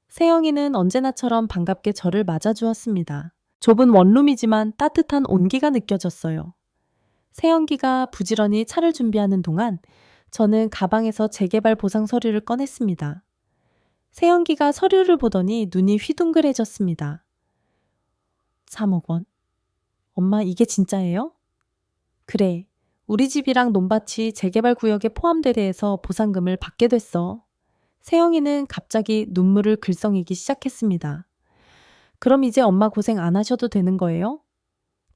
세영이는 언제나처럼 반갑게 저를 맞아주었습니다. 좁은 원룸이지만 따뜻한 온기가 느껴졌어요. 세영기가 부지런히 차를 준비하는 동안 저는 가방에서 재개발 보상 서류를 꺼냈습니다. 세영기가 서류를 보더니 눈이 휘둥그레졌습니다. 3억 원. 엄마, 이게 진짜예요? 그래. 우리 집이랑 논밭이 재개발 구역에 포함되려 해서 보상금을 받게 됐어. 세영이는 갑자기 눈물을 글썽이기 시작했습니다. 그럼 이제 엄마 고생 안 하셔도 되는 거예요?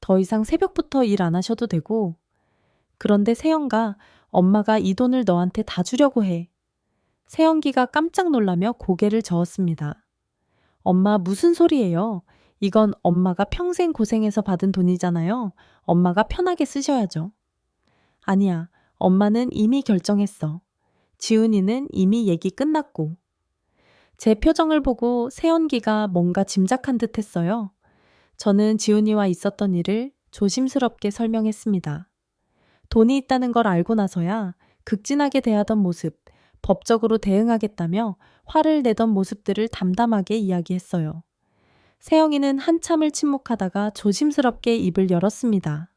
더 이상 새벽부터 일 안 하셔도 되고. 그런데 세영가, 엄마가 이 돈을 너한테 다 주려고 해. 세영기가 깜짝 놀라며 고개를 저었습니다. 엄마, 무슨 소리예요? 이건 엄마가 평생 고생해서 받은 돈이잖아요. 엄마가 편하게 쓰셔야죠. 아니야, 엄마는 이미 결정했어. 지훈이는 이미 얘기 끝났고. 제 표정을 보고 세연기가 뭔가 짐작한 듯 했어요. 저는 지훈이와 있었던 일을 조심스럽게 설명했습니다. 돈이 있다는 걸 알고 나서야 극진하게 대하던 모습, 법적으로 대응하겠다며 화를 내던 모습들을 담담하게 이야기했어요. 세영이는 한참을 침묵하다가 조심스럽게 입을 열었습니다.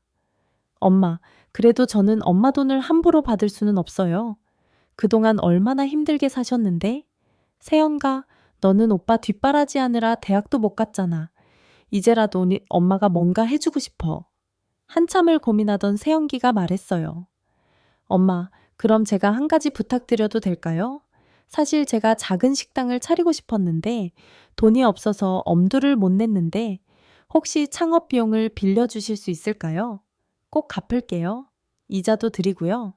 엄마, 그래도 저는 엄마 돈을 함부로 받을 수는 없어요. 그동안 얼마나 힘들게 사셨는데? 세연가, 너는 오빠 뒷바라지하느라 대학도 못 갔잖아. 이제라도 엄마가 뭔가 해주고 싶어. 한참을 고민하던 세연기가 말했어요. 엄마, 그럼 제가 한 가지 부탁드려도 될까요? 사실 제가 작은 식당을 차리고 싶었는데 돈이 없어서 엄두를 못 냈는데 혹시 창업 비용을 빌려주실 수 있을까요? 꼭 갚을게요. 이자도 드리고요.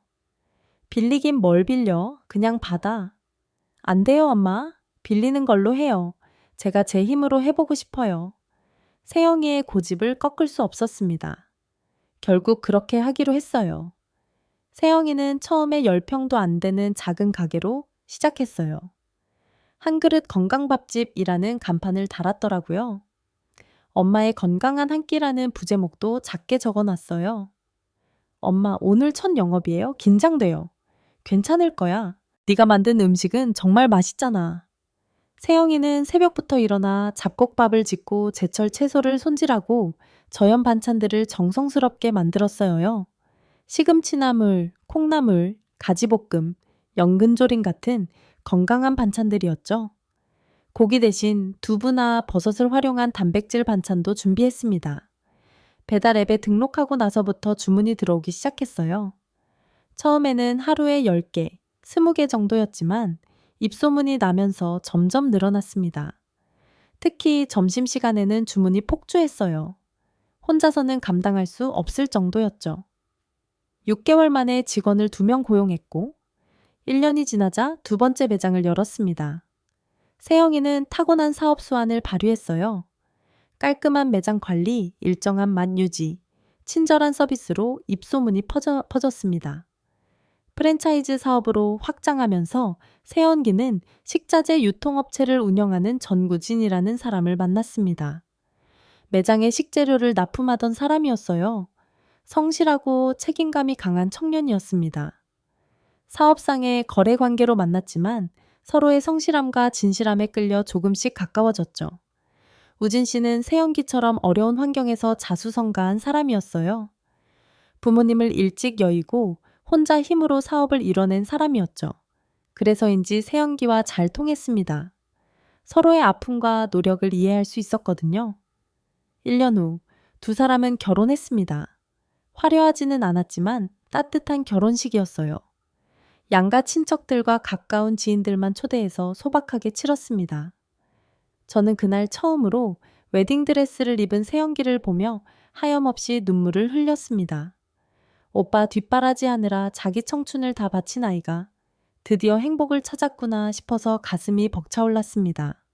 빌리긴 뭘 빌려? 그냥 받아. 안 돼요, 엄마. 빌리는 걸로 해요. 제가 제 힘으로 해보고 싶어요. 세영이의 고집을 꺾을 수 없었습니다. 결국 그렇게 하기로 했어요. 세영이는 처음에 10평도 안 되는 작은 가게로 시작했어요. 한 그릇 건강밥집이라는 간판을 달았더라고요. 엄마의 건강한 한 끼라는 부제목도 작게 적어놨어요. 엄마, 오늘 첫 영업이에요? 긴장돼요. 괜찮을 거야. 네가 만든 음식은 정말 맛있잖아. 세영이는 새벽부터 일어나 잡곡밥을 짓고 제철 채소를 손질하고 저염 반찬들을 정성스럽게 만들었어요. 시금치나물, 콩나물, 가지볶음, 연근조림 같은 건강한 반찬들이었죠. 고기 대신 두부나 버섯을 활용한 단백질 반찬도 준비했습니다. 배달 앱에 등록하고 나서부터 주문이 들어오기 시작했어요. 처음에는 하루에 10개, 20개 정도였지만 입소문이 나면서 점점 늘어났습니다. 특히 점심시간에는 주문이 폭주했어요. 혼자서는 감당할 수 없을 정도였죠. 6개월 만에 직원을 2명 고용했고 1년이 지나자 두 번째 매장을 열었습니다. 세영이는 타고난 사업 수완을 발휘했어요. 깔끔한 매장 관리, 일정한 맛 유지, 친절한 서비스로 입소문이 퍼졌습니다. 프랜차이즈 사업으로 확장하면서 세연기는 식자재 유통업체를 운영하는 전구진이라는 사람을 만났습니다. 매장에 식재료를 납품하던 사람이었어요. 성실하고 책임감이 강한 청년이었습니다. 사업상의 거래 관계로 만났지만 서로의 성실함과 진실함에 끌려 조금씩 가까워졌죠. 우진 씨는 세연기처럼 어려운 환경에서 자수성가한 사람이었어요. 부모님을 일찍 여의고 혼자 힘으로 사업을 이뤄낸 사람이었죠. 그래서인지 세연기와 잘 통했습니다. 서로의 아픔과 노력을 이해할 수 있었거든요. 1년 후 두 사람은 결혼했습니다. 화려하지는 않았지만 따뜻한 결혼식이었어요. 양가 친척들과 가까운 지인들만 초대해서 소박하게 치렀습니다. 저는 그날 처음으로 웨딩드레스를 입은 세연기를 보며 하염없이 눈물을 흘렸습니다. 오빠 뒷바라지 하느라 자기 청춘을 다 바친 아이가 드디어 행복을 찾았구나 싶어서 가슴이 벅차올랐습니다.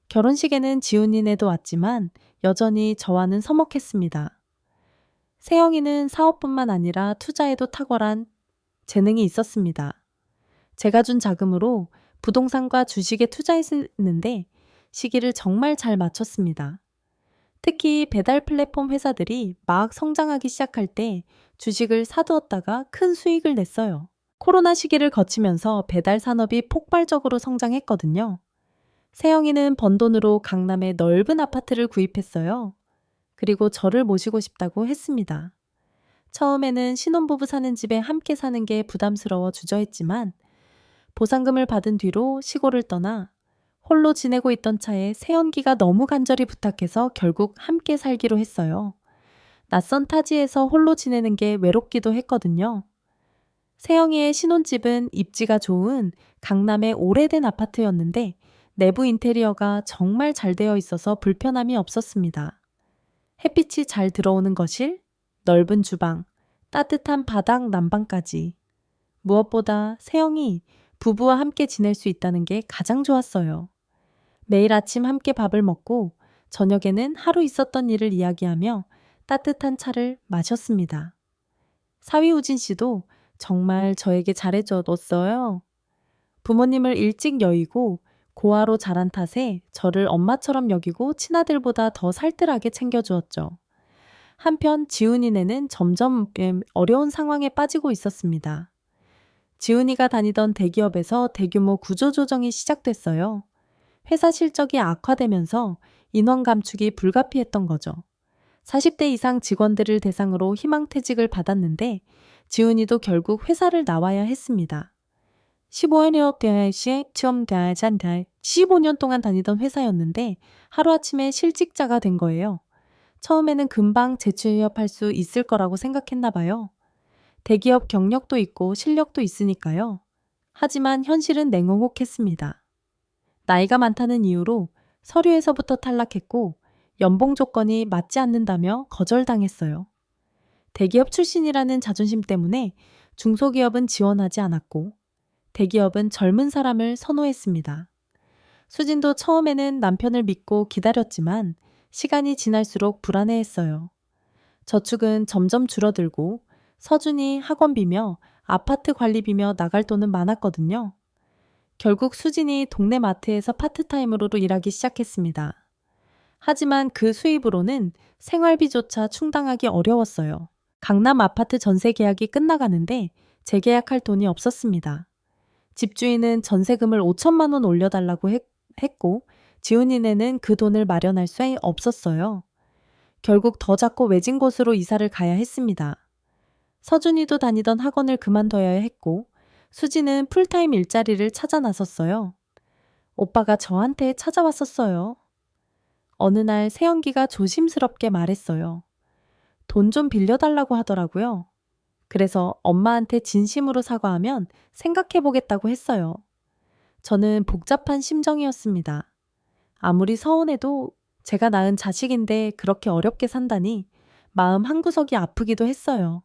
결혼식에는 지훈이네도 왔지만 여전히 저와는 서먹했습니다. 세영이는 사업뿐만 아니라 투자에도 탁월한 재능이 있었습니다. 제가 준 자금으로 부동산과 주식에 투자했는데 시기를 정말 잘 맞췄습니다. 특히 배달 플랫폼 회사들이 막 성장하기 시작할 때 주식을 사두었다가 큰 수익을 냈어요. 코로나 시기를 거치면서 배달 산업이 폭발적으로 성장했거든요. 세영이는 번 돈으로 강남에 넓은 아파트를 구입했어요. 그리고 저를 모시고 싶다고 했습니다. 처음에는 신혼부부 사는 집에 함께 사는 게 부담스러워 주저했지만 보상금을 받은 뒤로 시골을 떠나 홀로 지내고 있던 차에 세연기가 너무 간절히 부탁해서 결국 함께 살기로 했어요. 낯선 타지에서 홀로 지내는 게 외롭기도 했거든요. 세영이의 신혼집은 입지가 좋은 강남의 오래된 아파트였는데 내부 인테리어가 정말 잘 되어 있어서 불편함이 없었습니다. 햇빛이 잘 들어오는 거실, 넓은 주방, 따뜻한 바닥 난방까지. 무엇보다 세영이 부부와 함께 지낼 수 있다는 게 가장 좋았어요. 매일 아침 함께 밥을 먹고 저녁에는 하루 있었던 일을 이야기하며 따뜻한 차를 마셨습니다. 사위 우진 씨도 정말 저에게 잘해줬어요. 부모님을 일찍 여의고 고아로 자란 탓에 저를 엄마처럼 여기고 친아들보다 더 살뜰하게 챙겨주었죠. 한편 지훈이네는 점점 어려운 상황에 빠지고 있었습니다. 지훈이가 다니던 대기업에서 대규모 구조조정이 시작됐어요. 회사 실적이 악화되면서 인원 감축이 불가피했던 거죠. 40대 이상 직원들을 대상으로 희망퇴직을 받았는데 지훈이도 결국 회사를 나와야 했습니다. 15년 동안 다니던 회사였는데 하루아침에 실직자가 된 거예요. 처음에는 금방 재취업할 수 있을 거라고 생각했나 봐요. 대기업 경력도 있고 실력도 있으니까요. 하지만 현실은 냉혹했습니다. 나이가 많다는 이유로 서류에서부터 탈락했고 연봉 조건이 맞지 않는다며 거절당했어요. 대기업 출신이라는 자존심 때문에 중소기업은 지원하지 않았고 대기업은 젊은 사람을 선호했습니다. 수진도 처음에는 남편을 믿고 기다렸지만 시간이 지날수록 불안해했어요. 저축은 점점 줄어들고 서준이 학원비며 아파트 관리비며 나갈 돈은 많았거든요. 결국 수진이 동네 마트에서 파트타임으로 일하기 시작했습니다. 하지만 그 수입으로는 생활비조차 충당하기 어려웠어요. 강남 아파트 전세 계약이 끝나가는데 재계약할 돈이 없었습니다. 집주인은 전세금을 5천만 원 올려달라고 했고 지훈이네는 그 돈을 마련할 수 없었어요. 결국 더 작고 외진 곳으로 이사를 가야 했습니다. 서준이도 다니던 학원을 그만둬야 했고 수지는 풀타임 일자리를 찾아 나섰어요. 오빠가 저한테 찾아왔었어요. 어느 날 세연기가 조심스럽게 말했어요. 돈 좀 빌려달라고 하더라고요. 그래서 엄마한테 진심으로 사과하면 생각해보겠다고 했어요. 저는 복잡한 심정이었습니다. 아무리 서운해도 제가 낳은 자식인데 그렇게 어렵게 산다니 마음 한구석이 아프기도 했어요.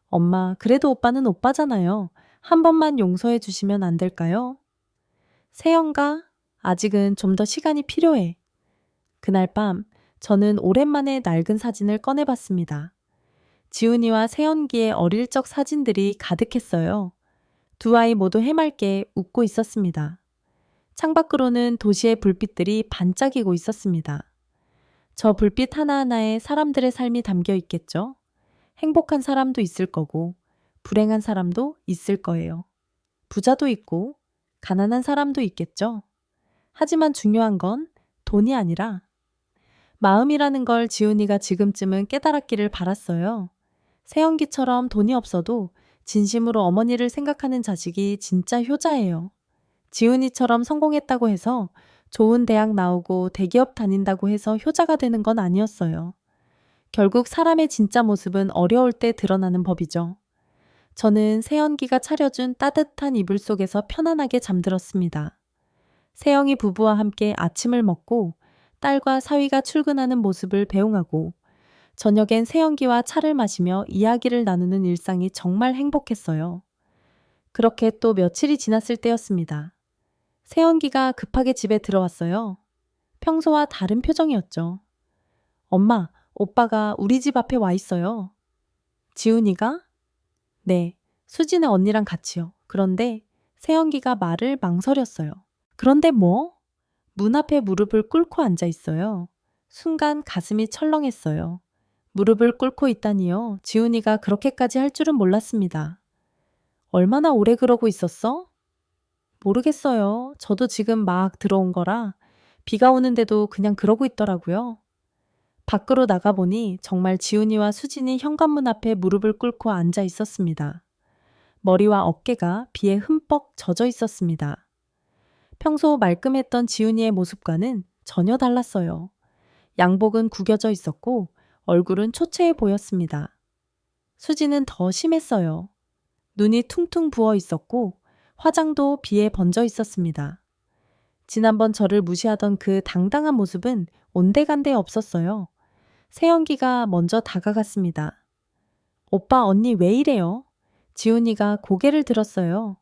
엄마, 그래도 오빠는 오빠잖아요. 한 번만 용서해 주시면 안 될까요? 세연가, 아직은 좀 더 시간이 필요해. 그날 밤 저는 오랜만에 낡은 사진을 꺼내봤습니다. 지훈이와 세연기의 어릴 적 사진들이 가득했어요. 두 아이 모두 해맑게 웃고 있었습니다. 창밖으로는 도시의 불빛들이 반짝이고 있었습니다. 저 불빛 하나하나에 사람들의 삶이 담겨 있겠죠? 행복한 사람도 있을 거고, 불행한 사람도 있을 거예요. 부자도 있고, 가난한 사람도 있겠죠? 하지만 중요한 건 돈이 아니라 마음이라는 걸 지훈이가 지금쯤은 깨달았기를 바랐어요. 세연기처럼 돈이 없어도 진심으로 어머니를 생각하는 자식이 진짜 효자예요. 지훈이처럼 성공했다고 해서 좋은 대학 나오고 대기업 다닌다고 해서 효자가 되는 건 아니었어요. 결국 사람의 진짜 모습은 어려울 때 드러나는 법이죠. 저는 세연기가 차려준 따뜻한 이불 속에서 편안하게 잠들었습니다. 세영이 부부와 함께 아침을 먹고 딸과 사위가 출근하는 모습을 배웅하고 저녁엔 세연기와 차를 마시며 이야기를 나누는 일상이 정말 행복했어요. 그렇게 또 며칠이 지났을 때였습니다. 세연기가 급하게 집에 들어왔어요. 평소와 다른 표정이었죠. 엄마, 오빠가 우리 집 앞에 와 있어요. 지훈이가? 네, 수진의 언니랑 같이요. 그런데 세연기가 말을 망설였어요. 그런데 뭐? 문 앞에 무릎을 꿇고 앉아 있어요. 순간 가슴이 철렁했어요. 무릎을 꿇고 있다니요. 지훈이가 그렇게까지 할 줄은 몰랐습니다. 얼마나 오래 그러고 있었어? 모르겠어요. 저도 지금 막 들어온 거라 비가 오는데도 그냥 그러고 있더라고요. 밖으로 나가보니 정말 지훈이와 수진이 현관문 앞에 무릎을 꿇고 앉아 있었습니다. 머리와 어깨가 비에 흠뻑 젖어 있었습니다. 평소 말끔했던 지훈이의 모습과는 전혀 달랐어요. 양복은 구겨져 있었고 얼굴은 초췌해 보였습니다. 수진은 더 심했어요. 눈이 퉁퉁 부어 있었고 화장도 비에 번져 있었습니다. 지난번 저를 무시하던 그 당당한 모습은 온데간데 없었어요. 세연기가 먼저 다가갔습니다. 오빠, 언니 왜 이래요? 지훈이가 고개를 들었어요.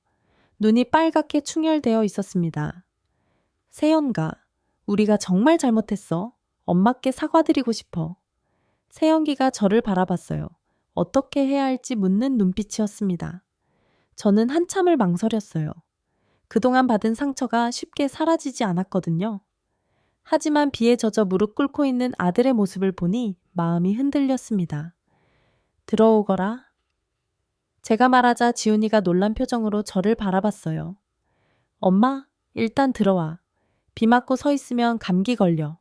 눈이 빨갛게 충혈되어 있었습니다. 세연가, 우리가 정말 잘못했어. 엄마께 사과드리고 싶어. 세연기가 저를 바라봤어요. 어떻게 해야 할지 묻는 눈빛이었습니다. 저는 한참을 망설였어요. 그동안 받은 상처가 쉽게 사라지지 않았거든요. 하지만 비에 젖어 무릎 꿇고 있는 아들의 모습을 보니 마음이 흔들렸습니다. 들어오거라. 제가 말하자 지훈이가 놀란 표정으로 저를 바라봤어요. 엄마, 일단 들어와. 비 맞고 서 있으면 감기 걸려.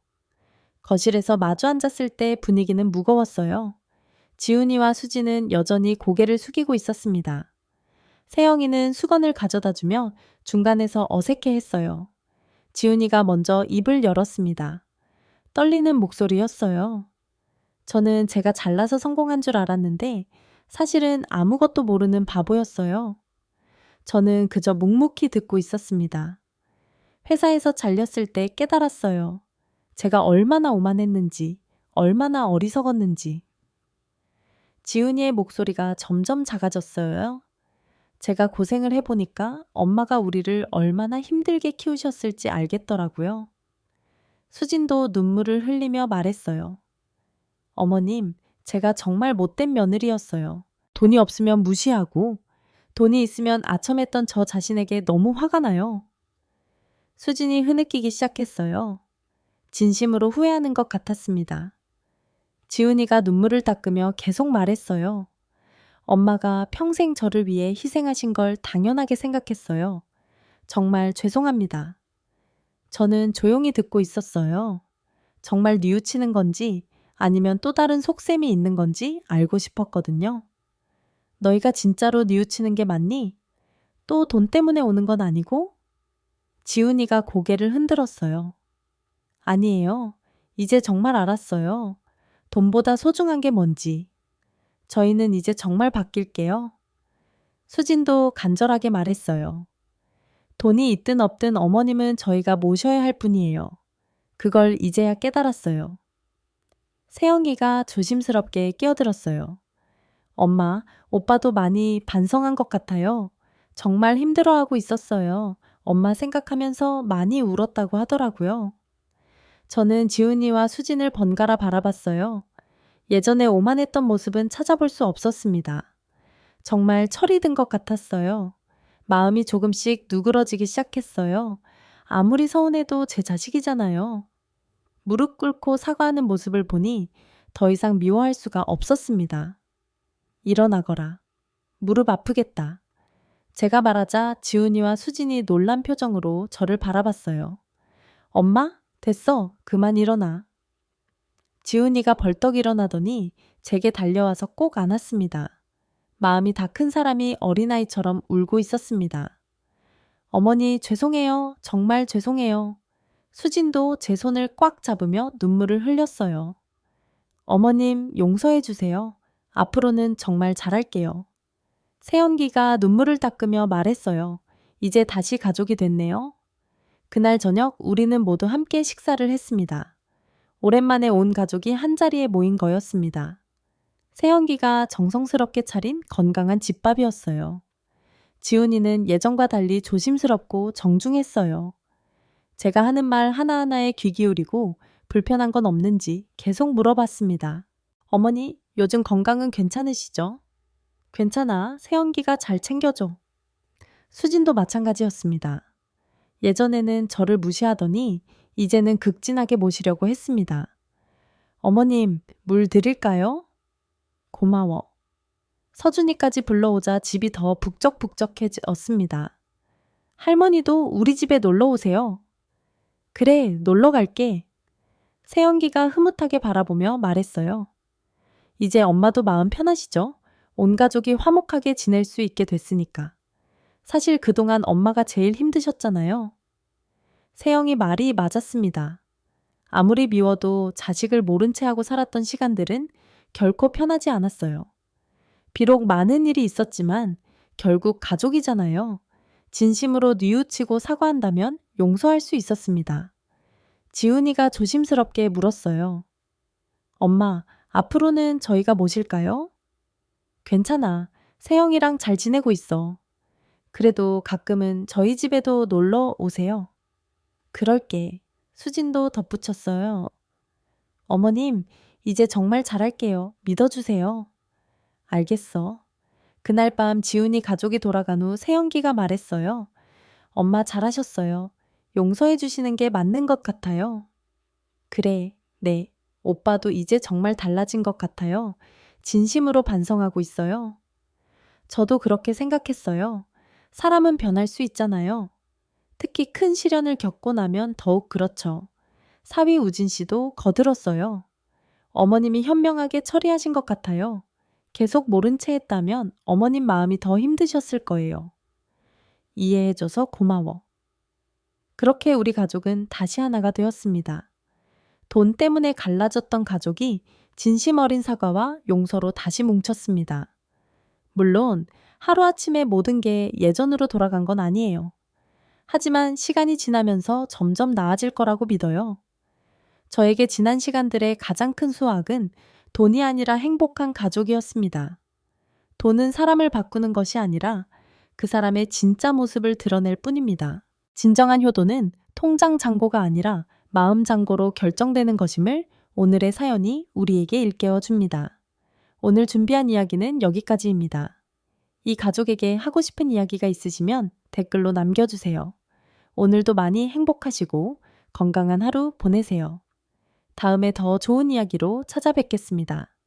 거실에서 마주 앉았을 때 분위기는 무거웠어요. 지훈이와 수지는 여전히 고개를 숙이고 있었습니다. 세영이는 수건을 가져다 주며 중간에서 어색해했어요. 지훈이가 먼저 입을 열었습니다. 떨리는 목소리였어요. 저는 제가 잘나서 성공한 줄 알았는데 사실은 아무것도 모르는 바보였어요. 저는 그저 묵묵히 듣고 있었습니다. 회사에서 잘렸을 때 깨달았어요. 제가 얼마나 오만했는지, 얼마나 어리석었는지. 지훈이의 목소리가 점점 작아졌어요. 제가 고생을 해보니까 엄마가 우리를 얼마나 힘들게 키우셨을지 알겠더라고요. 수진도 눈물을 흘리며 말했어요. 어머님, 제가 정말 못된 며느리였어요. 돈이 없으면 무시하고, 돈이 있으면 아첨했던 저 자신에게 너무 화가 나요. 수진이 흐느끼기 시작했어요. 진심으로 후회하는 것 같았습니다. 지훈이가 눈물을 닦으며 계속 말했어요. 엄마가 평생 저를 위해 희생하신 걸 당연하게 생각했어요. 정말 죄송합니다. 저는 조용히 듣고 있었어요. 정말 뉘우치는 건지 아니면 또 다른 속셈이 있는 건지 알고 싶었거든요. 너희가 진짜로 뉘우치는 게 맞니? 또 돈 때문에 오는 건 아니고? 지훈이가 고개를 흔들었어요. 아니에요. 이제 정말 알았어요. 돈보다 소중한 게 뭔지. 저희는 이제 정말 바뀔게요. 수진도 간절하게 말했어요. 돈이 있든 없든 어머님은 저희가 모셔야 할 뿐이에요. 그걸 이제야 깨달았어요. 세영이가 조심스럽게 끼어들었어요. 엄마, 오빠도 많이 반성한 것 같아요. 정말 힘들어하고 있었어요. 엄마 생각하면서 많이 울었다고 하더라고요. 저는 지훈이와 수진을 번갈아 바라봤어요. 예전에 오만했던 모습은 찾아볼 수 없었습니다. 정말 철이 든 것 같았어요. 마음이 조금씩 누그러지기 시작했어요. 아무리 서운해도 제 자식이잖아요. 무릎 꿇고 사과하는 모습을 보니 더 이상 미워할 수가 없었습니다. 일어나거라. 무릎 아프겠다. 제가 말하자 지훈이와 수진이 놀란 표정으로 저를 바라봤어요. 엄마? 됐어. 그만 일어나. 지훈이가 벌떡 일어나더니 제게 달려와서 꼭 안았습니다. 마음이 다 큰 사람이 어린아이처럼 울고 있었습니다. 어머니 죄송해요. 정말 죄송해요. 수진도 제 손을 꽉 잡으며 눈물을 흘렸어요. 어머님 용서해 주세요. 앞으로는 정말 잘할게요. 세연기가 눈물을 닦으며 말했어요. 이제 다시 가족이 됐네요. 그날 저녁 우리는 모두 함께 식사를 했습니다. 오랜만에 온 가족이 한자리에 모인 거였습니다. 세연기가 정성스럽게 차린 건강한 집밥이었어요. 지훈이는 예전과 달리 조심스럽고 정중했어요. 제가 하는 말 하나하나에 귀 기울이고 불편한 건 없는지 계속 물어봤습니다. 어머니, 요즘 건강은 괜찮으시죠? 괜찮아. 세연기가 잘 챙겨줘. 수진도 마찬가지였습니다. 예전에는 저를 무시하더니 이제는 극진하게 모시려고 했습니다. 어머님, 물 드릴까요? 고마워. 서준이까지 불러오자 집이 더 북적북적해졌습니다. 할머니도 우리 집에 놀러 오세요. 그래, 놀러 갈게. 세연기가 흐뭇하게 바라보며 말했어요. 이제 엄마도 마음 편하시죠? 온 가족이 화목하게 지낼 수 있게 됐으니까. 사실 그동안 엄마가 제일 힘드셨잖아요. 세영이 말이 맞았습니다. 아무리 미워도 자식을 모른 채 하고 살았던 시간들은 결코 편하지 않았어요. 비록 많은 일이 있었지만 결국 가족이잖아요. 진심으로 뉘우치고 사과한다면 용서할 수 있었습니다. 지훈이가 조심스럽게 물었어요. 엄마, 앞으로는 저희가 모실까요? 괜찮아. 세영이랑 잘 지내고 있어. 그래도 가끔은 저희 집에도 놀러 오세요. 그럴게. 수진도 덧붙였어요. 어머님, 이제 정말 잘할게요. 믿어주세요. 알겠어. 그날 밤 지훈이 가족이 돌아간 후 세영기가 말했어요. 엄마 잘하셨어요. 용서해 주시는 게 맞는 것 같아요. 그래, 네. 오빠도 이제 정말 달라진 것 같아요. 진심으로 반성하고 있어요. 저도 그렇게 생각했어요. 사람은 변할 수 있잖아요. 특히 큰 시련을 겪고 나면 더욱 그렇죠. 사위 우진 씨도 거들었어요. 어머님이 현명하게 처리하신 것 같아요. 계속 모른 채 했다면 어머님 마음이 더 힘드셨을 거예요. 이해해줘서 고마워. 그렇게 우리 가족은 다시 하나가 되었습니다. 돈 때문에 갈라졌던 가족이 진심 어린 사과와 용서로 다시 뭉쳤습니다. 물론 하루아침에 모든 게 예전으로 돌아간 건 아니에요. 하지만 시간이 지나면서 점점 나아질 거라고 믿어요. 저에게 지난 시간들의 가장 큰 수확은 돈이 아니라 행복한 가족이었습니다. 돈은 사람을 바꾸는 것이 아니라 그 사람의 진짜 모습을 드러낼 뿐입니다. 진정한 효도는 통장 잔고가 아니라 마음 잔고로 결정되는 것임을 오늘의 사연이 우리에게 일깨워 줍니다. 오늘 준비한 이야기는 여기까지입니다. 이 가족에게 하고 싶은 이야기가 있으시면 댓글로 남겨주세요. 오늘도 많이 행복하시고 건강한 하루 보내세요. 다음에 더 좋은 이야기로 찾아뵙겠습니다.